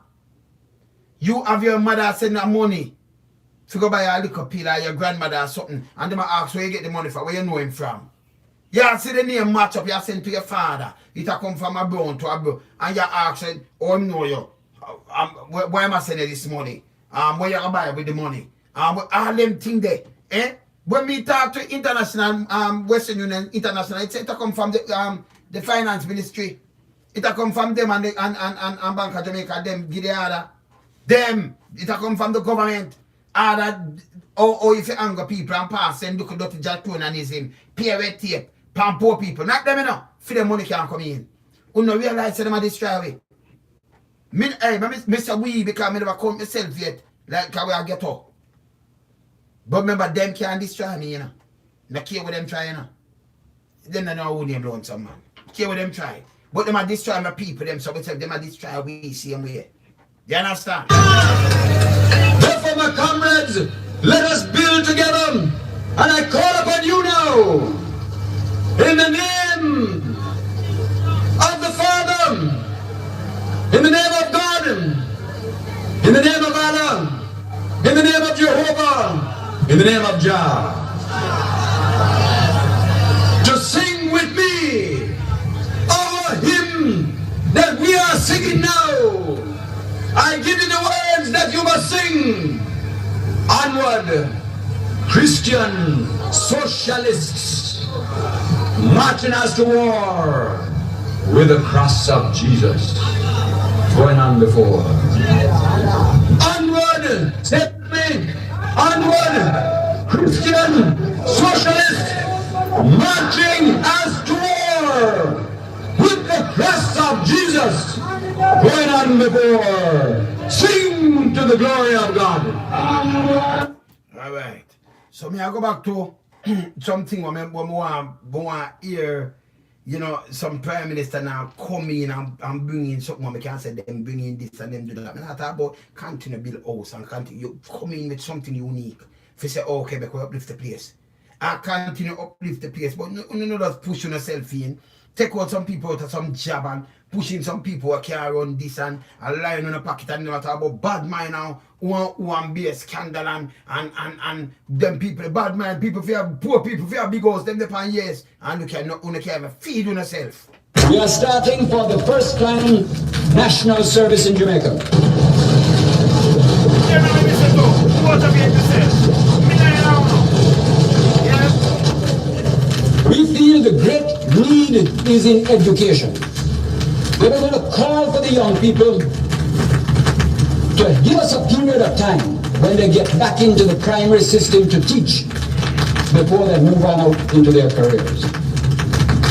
You have your mother send her money to go buy a liquor pill or your grandmother or something. And them ask where you get the money from, where you know him from. You see the name match up, you send to your father. It a come from a brown to a brown. And you ask, oh, know you. Why am I sending this money? What you buy with the money? All them things there. Eh? When we talk to international, Western Union International, it come from the finance ministry. It come from them and Bank of Jamaica, them give the order. Them, it come from the government. Order, or if you anger people and pass and look at dirty jatonism, pay red tape, pan poor people. Not them enough. For the money can't come in. You don't realize them are destroy. Mr. We because I never come myself yet. Like how I get up. But remember, them can't destroy me, you know. Not care what them try, you know. Them don't know who they blown some man. Care what them try. But them are destroy my people, them, so we tell them are destroy we same way. You understand? Therefore, my comrades, let us build together. And I call upon you now, in the name of the Father, in the name of God, in the name of Allah, in the name of Jehovah, in the name of Jah, to sing with me our hymn that we are singing now. I give you the words that you must sing. Onward, Christian socialists, marching us to war with the cross of Jesus going on before. Onward, say me, onward, Christian socialists, marching us to war with the cross of Jesus going on before. Sing to the glory of God. All right. So me I go back to something when we want hear, you know, some prime minister now come in and bring in something. We can't say them bring in this and them do that. I talk about continue build house and continue you come in with something unique. If you say, oh, okay, we uplift the place. I continue uplift the place, but you know just push yourself in. Take out some people out of some job and pushing some people who can't run this and lying on a pocket and not about bad mind now who be a scandal and them people, bad mind people fear poor people fear big house, them depend years and you can't even feed on yourself. We are starting for the first time national service in Jamaica. We feel the great need is in education. We're going to call for the young people to give us a period of time when they get back into the primary system to teach before they move on out into their careers.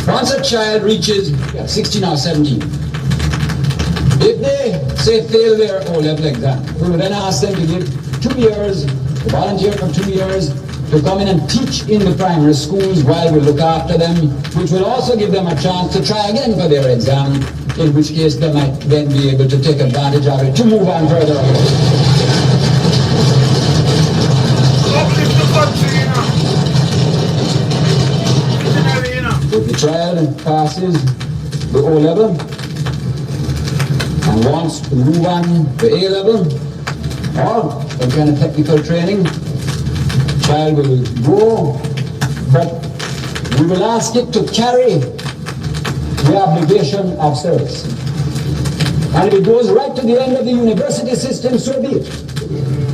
Once a child reaches 16 or 17, if they say fail their O-level exam, we will then ask them to give 2 years, to volunteer for 2 years, to come in and teach in the primary schools while we look after them, which will also give them a chance to try again for their exam, in which case they might then be able to take advantage of it to move on further. If the child passes the O-level and wants to move on to A-level or some kind of technical training, child will go, but we will ask it to carry the obligation of service. And if it goes right to the end of the university system, so be it.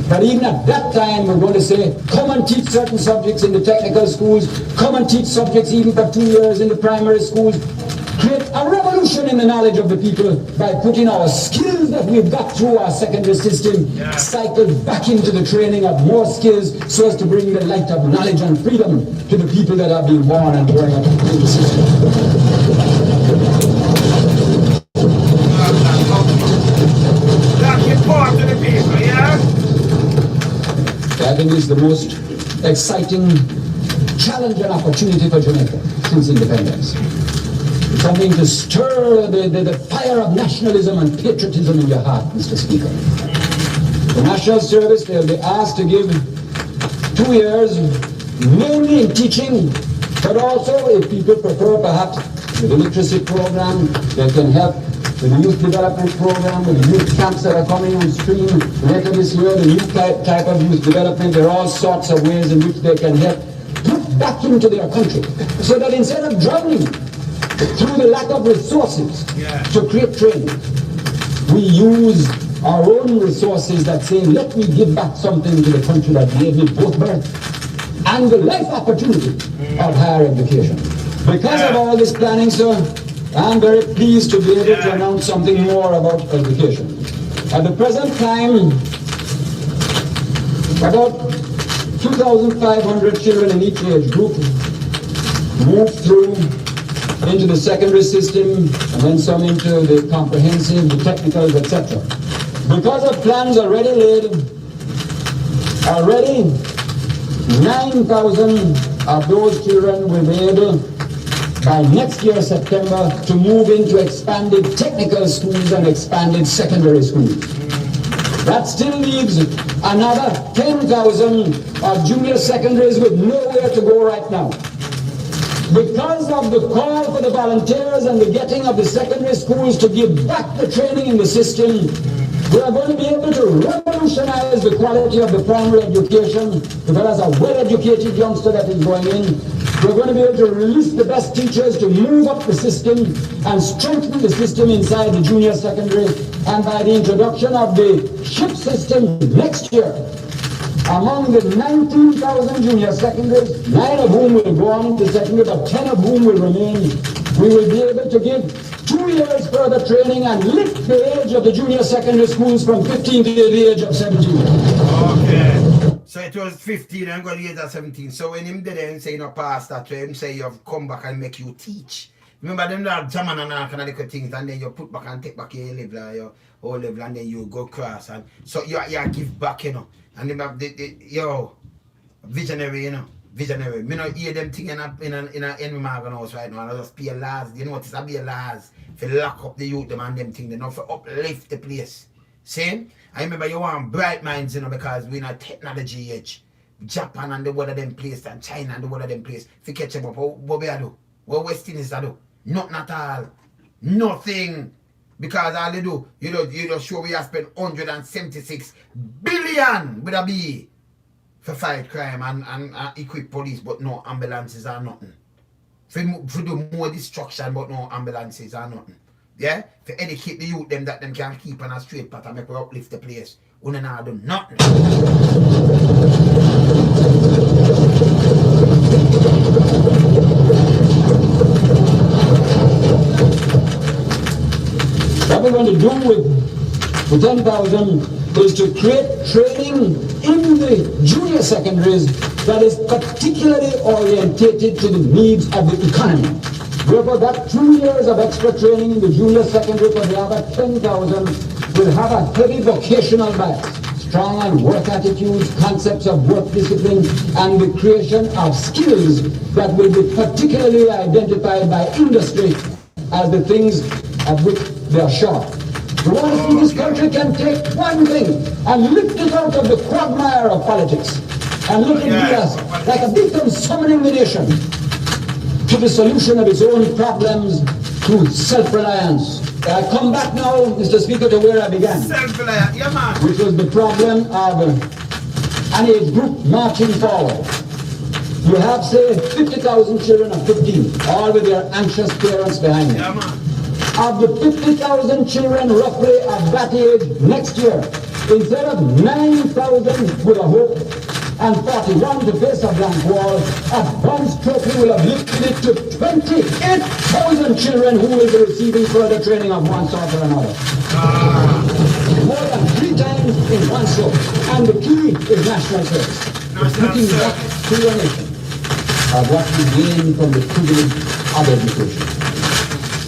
But even at that time, we're going to say, come and teach certain subjects in the technical schools, come and teach subjects even for 2 years in the primary schools. Create a revolution in the knowledge of the people by putting our skills that we've got through our secondary system, cycled back into the training of more skills so as to bring the light of knowledge and freedom to the people that are being born and growing up in the system. I think it's the most exciting challenge and opportunity for Jamaica since independence. Something to stir the fire of nationalism and patriotism in your heart, Mr. Speaker. The National Service, they'll be asked to give 2 years, mainly in teaching, but also, if people prefer, perhaps, with the literacy program, they can help with the youth development program, with the youth camps that are coming on stream later this year, the new type of youth development. There are all sorts of ways in which they can help put back into their country So that instead of drowning through the lack of resources to create training, we use our own resources that say, let me give back something to the country that gave me both birth and the life opportunity of higher education. Because of all this planning, sir, I'm very pleased to be able to announce something more about education. At the present time, about 2,500 children in each age group move through into the secondary system, and then some into the comprehensive, the technicals, etc. Because of plans already laid, already 9,000 of those children will be able, by next year, September, to move into expanded technical schools and expanded secondary schools. That still leaves another 10,000 of junior secondaries with nowhere to go right now. Because of the call for the volunteers and the getting of the secondary schools to give back the training in the system, we are going to be able to revolutionize the quality of the primary education, because as a well-educated youngster that is going in, we're going to be able to release the best teachers to move up the system and strengthen the system inside the junior secondary. And by the introduction of the ship system next year, among the 19,000 junior secondaries, 9 of whom will go on into secondary, but 10 of whom will remain, we will be able to give 2 years further training and lift the age of the junior secondary schools from 15 to the age of 17. Okay. So it was 15 and got the age of 17. So when him did it and say, no, pastor, to him say, you have come back and make you teach. Remember them that German and all kind of little things, and then you put back and take back your level, your whole level, and then you go cross. And so you give back, you know. And them have yo, visionary, you know. Visionary. Me not hear them thing in a Henry Morgan house right now. I just pay laws. You know what? It's a be a laws for lock up the youth them and them thing. They not for uplift the place. See? I remember you want bright minds, you know, because we're in a technology age. Japan and the one of them place and China and the one of them place. If you catch them up, what we do? What West Indies do? Nothing at all. Nothing. Because all they do, you know, show we have spent 176 billion with a B for fight crime and equip police, but no ambulances or nothing. For do more destruction, but no ambulances or nothing. Yeah? For educate the youth them that them can keep on a straight path and make we uplift the place. We don't do nothing. What we're going to do with the 10,000 is to create training in the junior secondaries that is particularly orientated to the needs of the economy. Therefore, that 2 years of extra training in the junior secondary for the other 10,000 will have a heavy vocational bias, strong on work attitudes, concepts of work discipline, and the creation of skills that will be particularly identified by industry as the things of which they are short. We want to see this country can take one thing and lift it out of the quagmire of politics and look at it as like a beacon summoning the nation to the solution of its own problems through self-reliance. I come back now, Mr. Speaker, to where I began. Self-reliance, yeah, man. Which was the problem of an age group marching forward. You have, say, 50,000 children of 15, all with their anxious parents behind them. Yeah, man. Of the 50,000 children roughly of that age next year, instead of 9,000 with a hope and 41 to face a blank wall, advanced trophy will have lifted it to 28,000 children who will be receiving further training of one sort or another. More than 3 times in one show. And the key is national service. Looking back to your nation of what we gain from the privilege of education.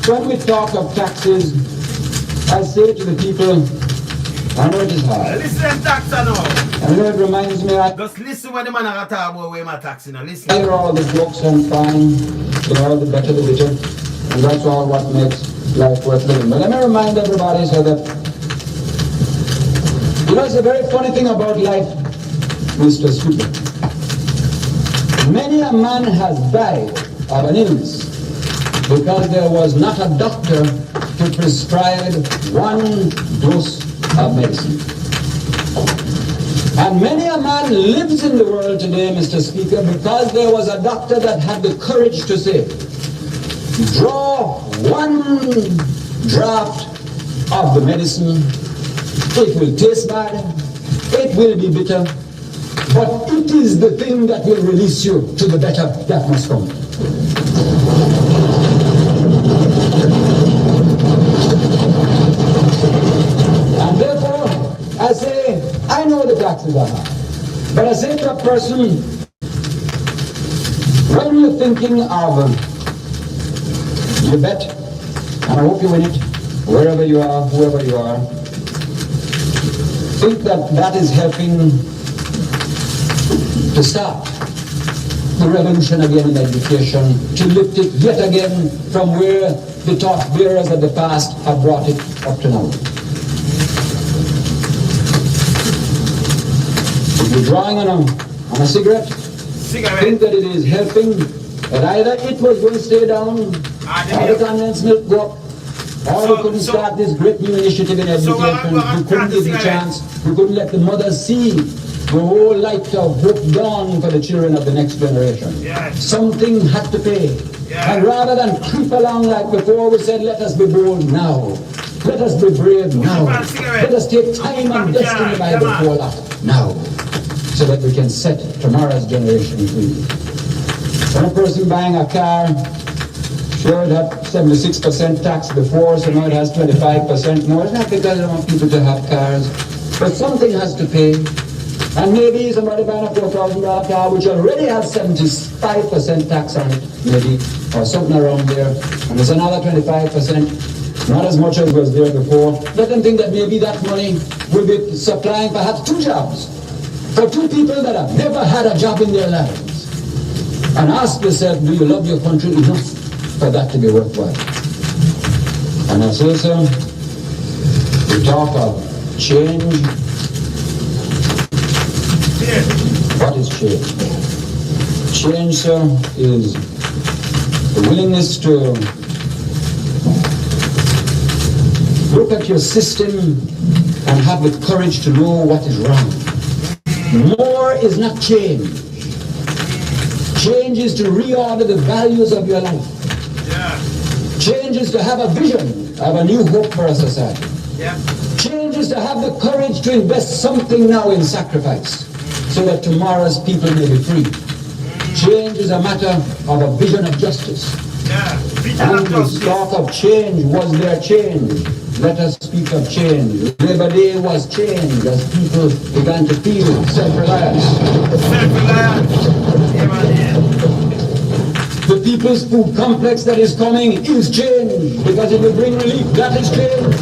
When we talk of taxes, I say to the people, I know it is hard. Listen, taxer now. I know it reminds me, just listen when the man are talking about where my taxing now. Listen. I hear all the jokes and fine, you know, the better the bitter, and that's all what makes life worth living. But let me remind everybody so that, you know, it's a very funny thing about life, Mr. Speaker. Many a man has died of an illness because there was not a doctor to prescribe one dose of medicine. And many a man lives in the world today, Mr. Speaker, because there was a doctor that had the courage to say, draw one draft of the medicine, it will taste bad, it will be bitter, but it is the thing that will release you to the better that must come. And therefore, I say, I know the taxes are high, but I say to a person, when you're thinking of your bet, and I hope you win it, wherever you are, whoever you are, think that that is helping to start the revolution again in education, to lift it yet again from where the torch bearers of the past have brought it up to now. If you're drawing on a cigarette, think that it is helping, that either it was going to stay down, or the condensed milk go up, or we couldn't start this great new initiative in education. We couldn't give the chance, we couldn't let the mothers see the whole light of hope dawn for the children of the next generation. Something had to pay. And rather than creep along like before, we said, let us be bold now. Let us be brave now. Let us take time and destiny by the collar now, so that we can set tomorrow's generation free. When a person buying a car, sure, it had 76% tax before, so now it has 25% more. It's not because I want people to have cars, but something has to pay. And maybe somebody buying a $4,000 car which already has 75% tax on it, maybe, or something around there, and there's another 25%, not as much as was there before. Let them think that maybe that money will be supplying perhaps 2 jobs for 2 people that have never had a job in their lives. And ask yourself, do you love your country enough for that to be worthwhile? And I say, sir, we talk of change. What is change? Change, sir, is the willingness to look at your system and have the courage to know what is wrong. More is not change. Change is to reorder the values of your life. Change is to have a vision of a new hope for a society. Change is to have the courage to invest something now in sacrifice, so that tomorrow's people may be free. Change is a matter of a vision of justice. And the talk of change, was there change? Let us speak of change. Labor Day was change as people began to feel self-reliance. The People's Food Complex that is coming is change, because it will bring relief. That is change.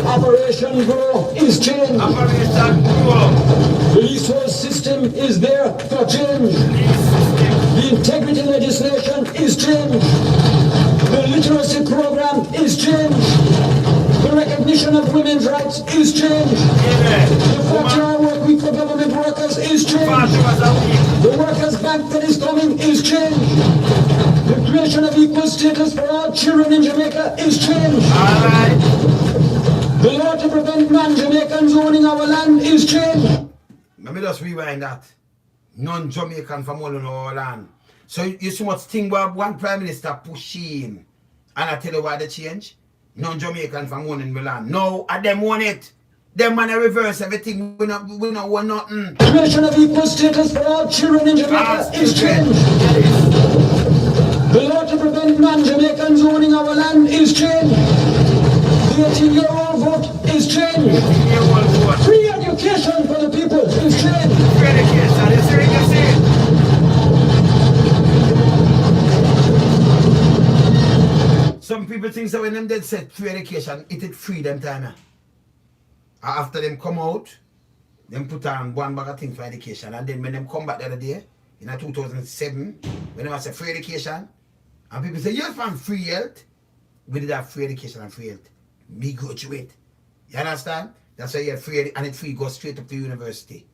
Operation Grow is change. The resource system is there for change. The integrity legislation is change. The literacy program is change. The recognition of women's rights is change. The 40-hour work week for government workers is change. The workers' bank that is coming is change. The creation of equal status for all children in Jamaica is change. The law to prevent non-Jamaicans owning our land is change. Let me just rewind that. Non-Jamaican from all in our land. So you see what thing about one prime minister pushing, and I tell you why they change? Non-Jamaican from owning the land. No, I them want it. Them man reverse everything. We not want nothing. The creation of equal status for all children in Jamaica is change. The law to prevent non-Jamaicans owning our land is change. The 18-year-old vote is change. Free education for the people is change. Free education, is what you say. Some people think that when them dead said free education, it free them time. After them come out, them put on one bag of things for education, and then when them come back the other day, in 2007, when they say free education, and people say, yes, from free health, we did have free education and free health. Me graduate. You understand? That's why you have free, and it free go straight up to university.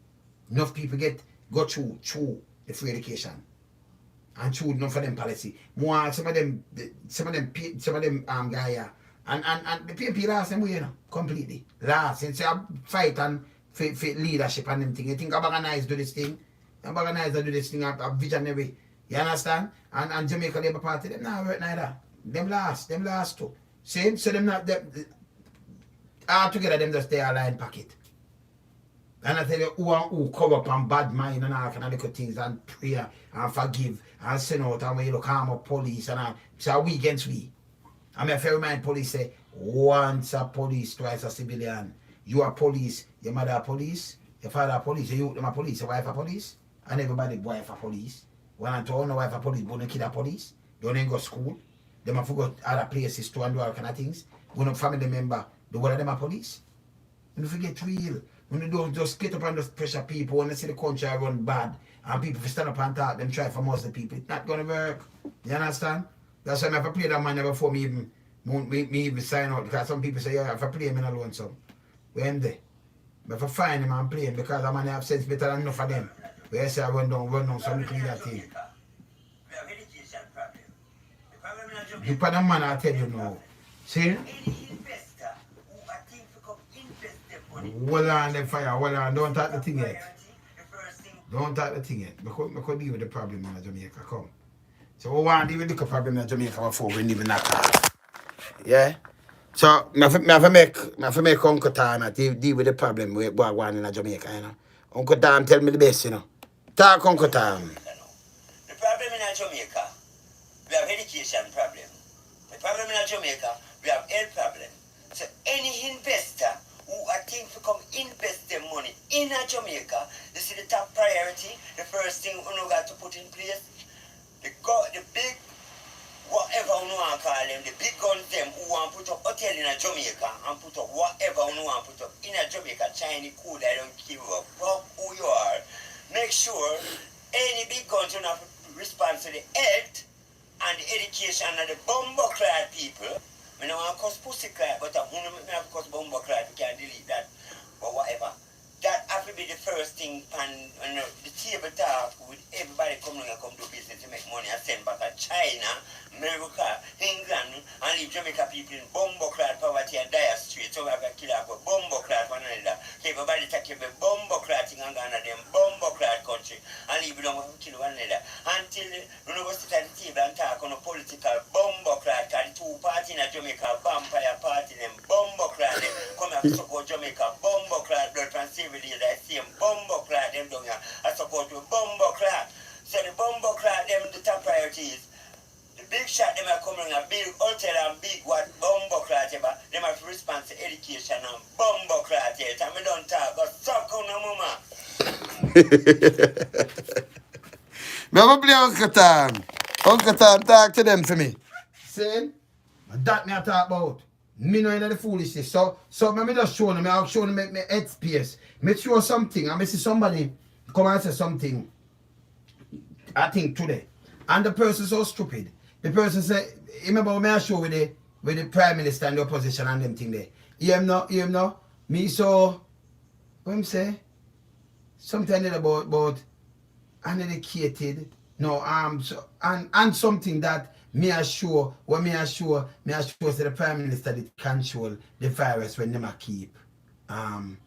Enough people go through the free education. And through enough of them policy. More some of them guy here. And the PNP last them way, you know, completely. Last. Since I fight and for leadership and them thing. You think Abaganize do this thing? Abaganize do this thing a visionary. You understand? And Jamaica Labour Party, them not work neither. Them last too. See? So them not all together them just stay aligned pocket. And I tell you who cover up on bad mind and all kind of little things and pray and forgive and send out and when you look calm up police and all. So we against we. I mean if you remind police say once a police, twice a civilian. You are police, your mother a police, your father a police, your youth them a police, your wife a police, and everybody wife a police. When I told no wife a police, but no kid a police, don't even go to school. Them have to go other places to and do all kind of things. When a family member, the one of them a police. When you forget real, when you don't just get up and just pressure people, when they see the country run bad, and people stand up and talk, them try for most of the people, it's not gonna work. You understand? That's why I have to play that man before me even sign out, because some people say, yeah, if I play him in a Lonesome. When they? But if I find him and play him, because I man have sense better than enough of them. Where I say I run down something that thing. The other man I tell you now. See? Hold on the fire, hold on, don't talk the thing yet. Don't talk the thing yet. I could deal with the problem in Jamaica, come. So we want to deal with the problem in Jamaica before we even knock off. Yeah? So, I have to make Uncle Tom deal with the problem we go on in Jamaica, you know. Uncle Tom tell me the best, you know. Talk, Uncle Tom. The problem in Jamaica, we have education problem. The problem in Jamaica, we have health problem. So any investor who I think to come invest their money in Jamaica, this is the top priority. The first thing we got to put in place, the big, whatever we want to call them, the big guns them who want to put up hotel in Jamaica and put up whatever we want to put up in Jamaica, Chinese cool, I don't give a fuck who you are. Make sure any big guns do not respond to the health and the education of the bumbo-clad people. I don't want to cause pussy-clad, but I want to have cause bumbo-clad, we can delete that, but whatever. That has to be the first thing, and the table talk with everybody coming and come do business to make money and send back to China, America, England, and leave Jamaica people in bumbo-clad poverty and dire streets. So we have to kill off a bumbo-clad one another. Everybody take a bumbo-clad thing and go to them bumbo-clad country and leave them to kill one another. Until we go sit at the table and talk on a political bumbo-clad, because the two parties in Jamaica, vampire party, them bumbo-clad, them come and support Jamaica, bumbo-clad, blood transfusion. That same bumbo clad them down here. I support to bumbo clad. So the bumbo clad them the top priorities. The big shot them are coming a big hotel and big what bumbo clad them have to respond to education and bumbo clad yet. And we don't talk but suck on the mama. Never play Uncle Tom. Uncle Tom talk to them for me. See? That me I talk about. Me know the foolishness. So me just show them. I'll show them make me head space. Me show something. And me see somebody come and say something. I think today. And the person so stupid. The person say, remember me I show with the Prime Minister and the opposition and them thing there. Hear him no. Me so what him say? Something about uneducated. No, and something that me assure to the Prime Minister that control the virus when them keep when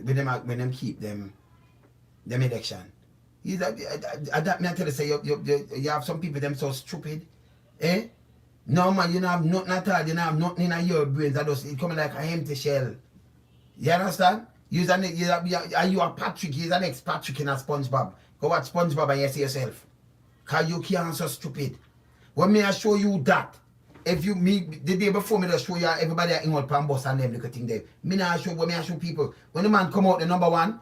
them keep them election. That me I tell you say you have some people them so stupid. Eh? No man, you don't have nothing at all, you don't have nothing in your brains that does it coming like an empty shell. You understand? You are Patrick, he's an ex-Patrick in a SpongeBob. Go watch SpongeBob and you see yourself. Cause you can't so stupid. When me I show you that, if you the day before me just show you everybody in what pan bus and them little thing there. Me I show people. When the man come out the number one,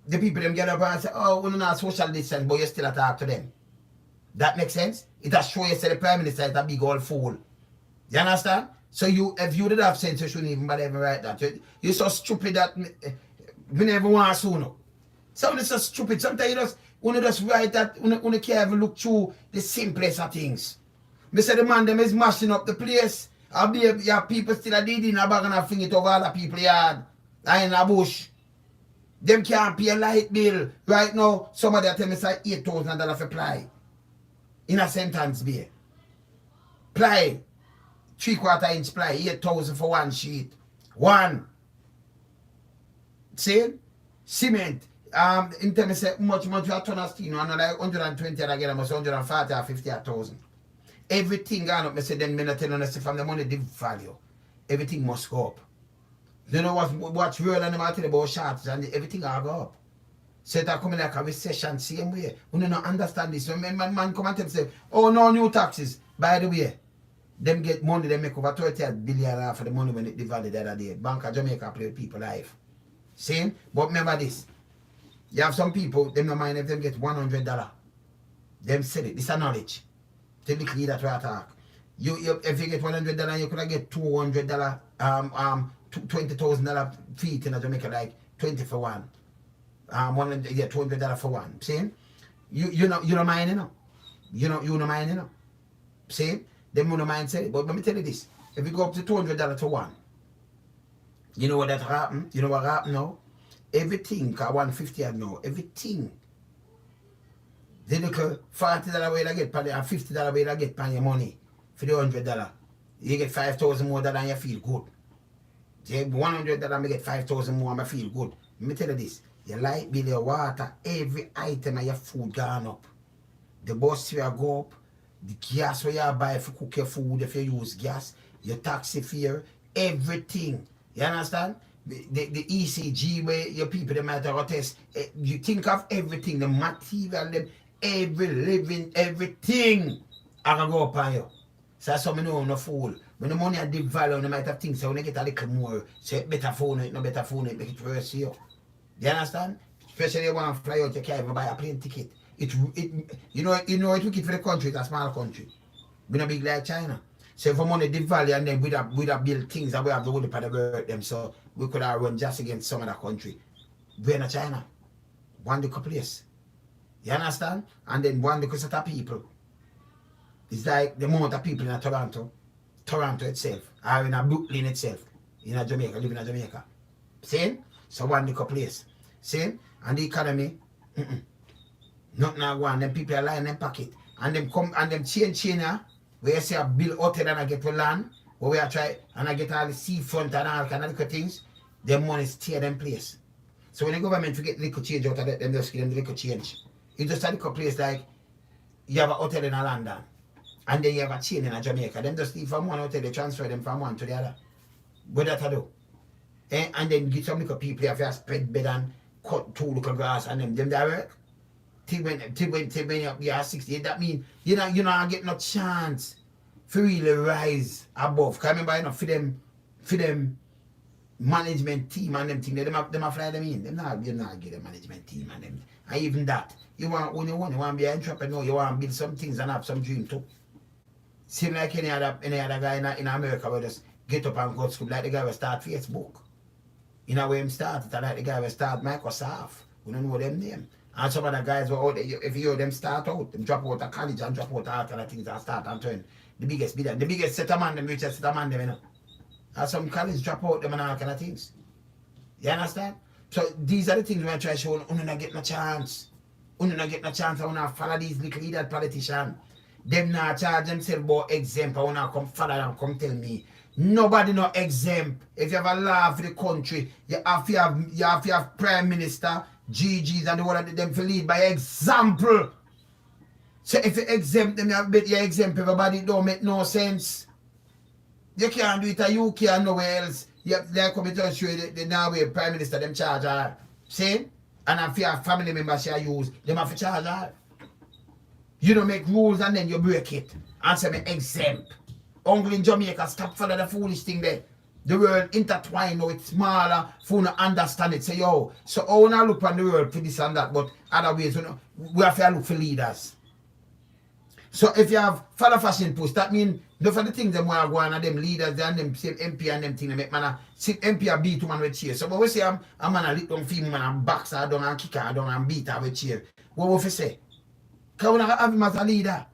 the people them get up and say, oh, we're not social distance, but you still talk to them. That makes sense? It has show you say the Prime Minister is a big old fool. You understand? So if you did have sense, you shouldn't even bother write that. You're so stupid that we never want to soon. Some is so stupid. Sometimes you just write that you can't even look through the simplest of things. Me say the man them is mashing up the place. Your people still a did in a bag and a fling it over all the people yard. And in a bush. Them can't pay a light bill. Right now, somebody tell me say $8,000 for ply. In a sentence beer. Ply. 3/4 inch ply. 8,000 for one sheet. One. See? Cement. In terms of much we have ton of steel, and like 120 again, almost 140 or 50,000. Everything gone up. I say then, me not telling us from the money the value. Everything must go up. You know what's real and about about shots and everything will go up. So that coming like a recession same way. We don't understand this. So man come and tell say, oh no new taxes. By the way, them get money, they make over 30 billion for the money when it devalued the other day. Bank of Jamaica play with people life. See? But remember this. You have some people, them no mind if them get $100. Them sell it. This is knowledge. Technically that's why I talk. You if you get $100, you could get $200 $20,000 feet in Jamaica, like 20 for one. $200 for one. See? You don't mind, you know. You don't mind, you know. See? Them who don't mind say it. But let me tell you this. If you go up to $200 to one, you know what that happen? You know what happen now? Everything, cause 150 now, everything. The little $40 way they get, and $50 way they get on your money for the $100. You get 5,000 more than you feel good. $100 me get 5,000 more, I feel good. Let me tell you this. Your light bill, your water, every item of your food gone up. The bus fare go up. The gas where you buy if you cook your food, if you use gas, your taxi fare, everything. You understand? The ECG where your people they might have a test. You think of everything, the material, them, every living, everything. I can go up on you. So that's how I know I'm not fool. When the money at the value, you might have things, so when you get a little more, say better phone it, no better phone it, make it worse for you. Do you understand? Especially you want to fly out, you can't even buy a plane ticket. You know it wicked for the country, it's a small country. We're not big like China. So if money devalue and then we have build things that we have the whole part of the world them, so we could have run just against some other country. We're not China. One the place. You understand? And then one the set of people. It's like the amount of people in Toronto itself, or in a Brooklyn itself, in a Jamaica, living in Jamaica. See? So one little place. See? And the economy, not now one, them people are lying in their pocket. And them come and them change here, where you say I build hotel and I get to land, where we are try and I get all the seafront and all kind of little things, them money stay them place. So when the government forget little change out of them just give them the little change. It's just a little place like you have a hotel in a London. And then you have a chain in a Jamaica. Them just leave from one hotel, they transfer them from one to the other. What that I do? And then get some little people have to spread bed and cut two little grass and them that work. Till when you are 60, that means you not get no chance to really rise above. Cause remember, for them management team and them thing, them have fly them in. Them not get the management team and them. And even that, you want to be an entrepreneur, you want to build some things and have some dream too. Same like any other guy in America will just get up and go to school, like the guy will start Facebook. You know where him started, like the guy will start Microsoft. We don't know them name. And some other guys were out there, if you hear them start out, them drop out of college and drop out of all kind of things and start and turn the biggest bidder. The biggest set of man, the richest set of man, them, you know. And some college drop out them and all kind of things. You understand? So these are the things we try to show, you not get no chance. You not get no chance, I want to follow these little idiot politicians. Them not charge themselves about exempt. I want to come follow and come tell me. Nobody no exempt. If you have a law for the country, you have to have Prime Minister, GGs and the one of them to lead by example. So if you exempt them, you exempt everybody, it don't make no sense. You can't do it at UK and nowhere else. They're coming to show you the Norway Prime Minister, them charge her. See? And if you have family members you use, them have to charge her. You don't make rules and then you break it. And say me exempt. Uncle in Jamaica, stop following the foolish thing there. The world intertwined now, it's smaller, for you to understand it. Say, yo, so I want to look on the world for this and that, but other ways, we have to look for leaders. So if you have follow fashion post, that means the for the things them want to go on and them leaders and them same MP and them things, they make man sit MP a beat one with chair. So but we say I'm a man a lit down film man and box her down and kick her down and beat her with chair. What will we say? Because we don't have him as a leader.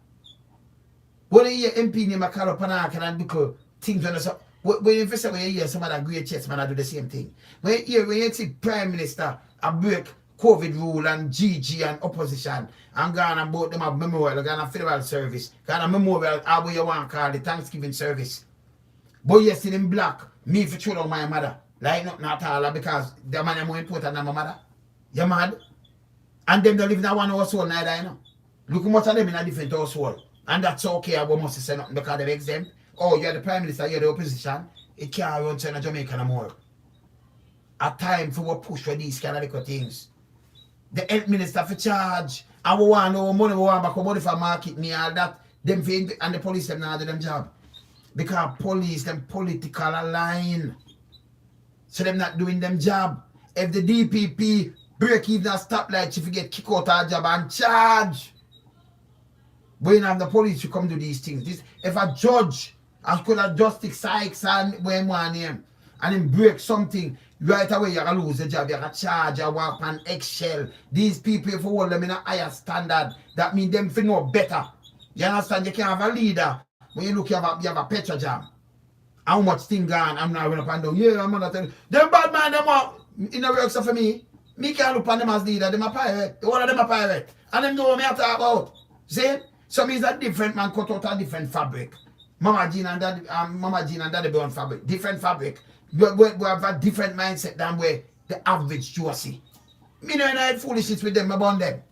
When you hear MP name a call up and do things on the when you say when you hear some other great chess man do the same thing. When you see Prime Minister a break COVID rule and GG and opposition and gone and both them have memorial, gone a federal service, gone a memorial, how you want to call the Thanksgiving service. But you see them black, me for children my mother. Like nothing at all because the man is more important than my mother. You mad? And them don't live in a one household neither, you know. Look how much of them in a different household. And that's okay, I must say nothing because they're exempt. Oh, you're the Prime Minister, you're the opposition. It can't run to Jamaica no more. A time for we push for these kind of little things. The health minister for charge. And we want no money, we want back money for market me all that. Them and the police them now do them job. Because police them political align. So them not doing them job. If the DPP break even a stoplight, if you get kicked out of job and charge. But you have the police to come do these things. If a judge has could have Justice Sykes and when one name and then break something, right away you're gonna lose the job, you're gonna charge, you walk on eggshell. These people, if you hold them in a higher standard, that means them feel know better. You understand? You can't have a leader when you look, you have a petrol jam. How much thing gone? I'm not running up and down. Yeah, I'm not telling you. Them bad man, them are in the works for me. Me can't look on them as leader, them a pirate. All of them a pirate. And them know what me I talk about. See? So means a different man cut out a different fabric. Mama Jean and Daddy Brown fabric. Different fabric. We have a different mindset than where the average Jew see. Me no have foolishness with them, I burn them.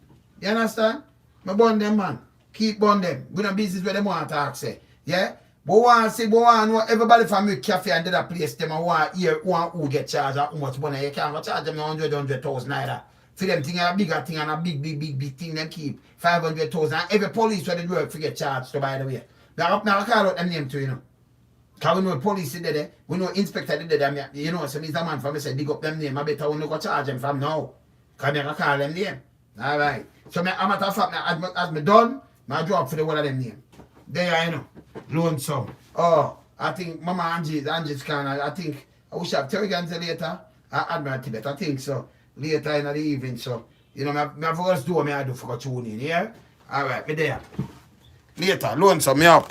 You understand? I burn them, man. Keep burn them. We don't business where them want to talk, say. Yeah? But want to know everybody from your cafe and that place, them want to hear who get charged and how much money. You can't go charge them 100,000 naira. For them thing a bigger thing and a big thing them keep 500,000. Every police where they work for get charged, so by the way. Now I call out them name too, you know. Because we know police did there, we know inspector did there, you know, so Mr. Man from me say dig up them name, I better we no go charge them from now. Because I call them name. Alright. So I'm at a fact now, as me done, I drop for the one of them name. There you know. Lonesome. Oh, I think Mama Angie's kind of, I think, I wish I have Terrigans later. Admiral Tibet, I think so. Later in the evening, so, you know, my first do, I do for a tune in, yeah? Alright, me there. Later, Lonesome, me up.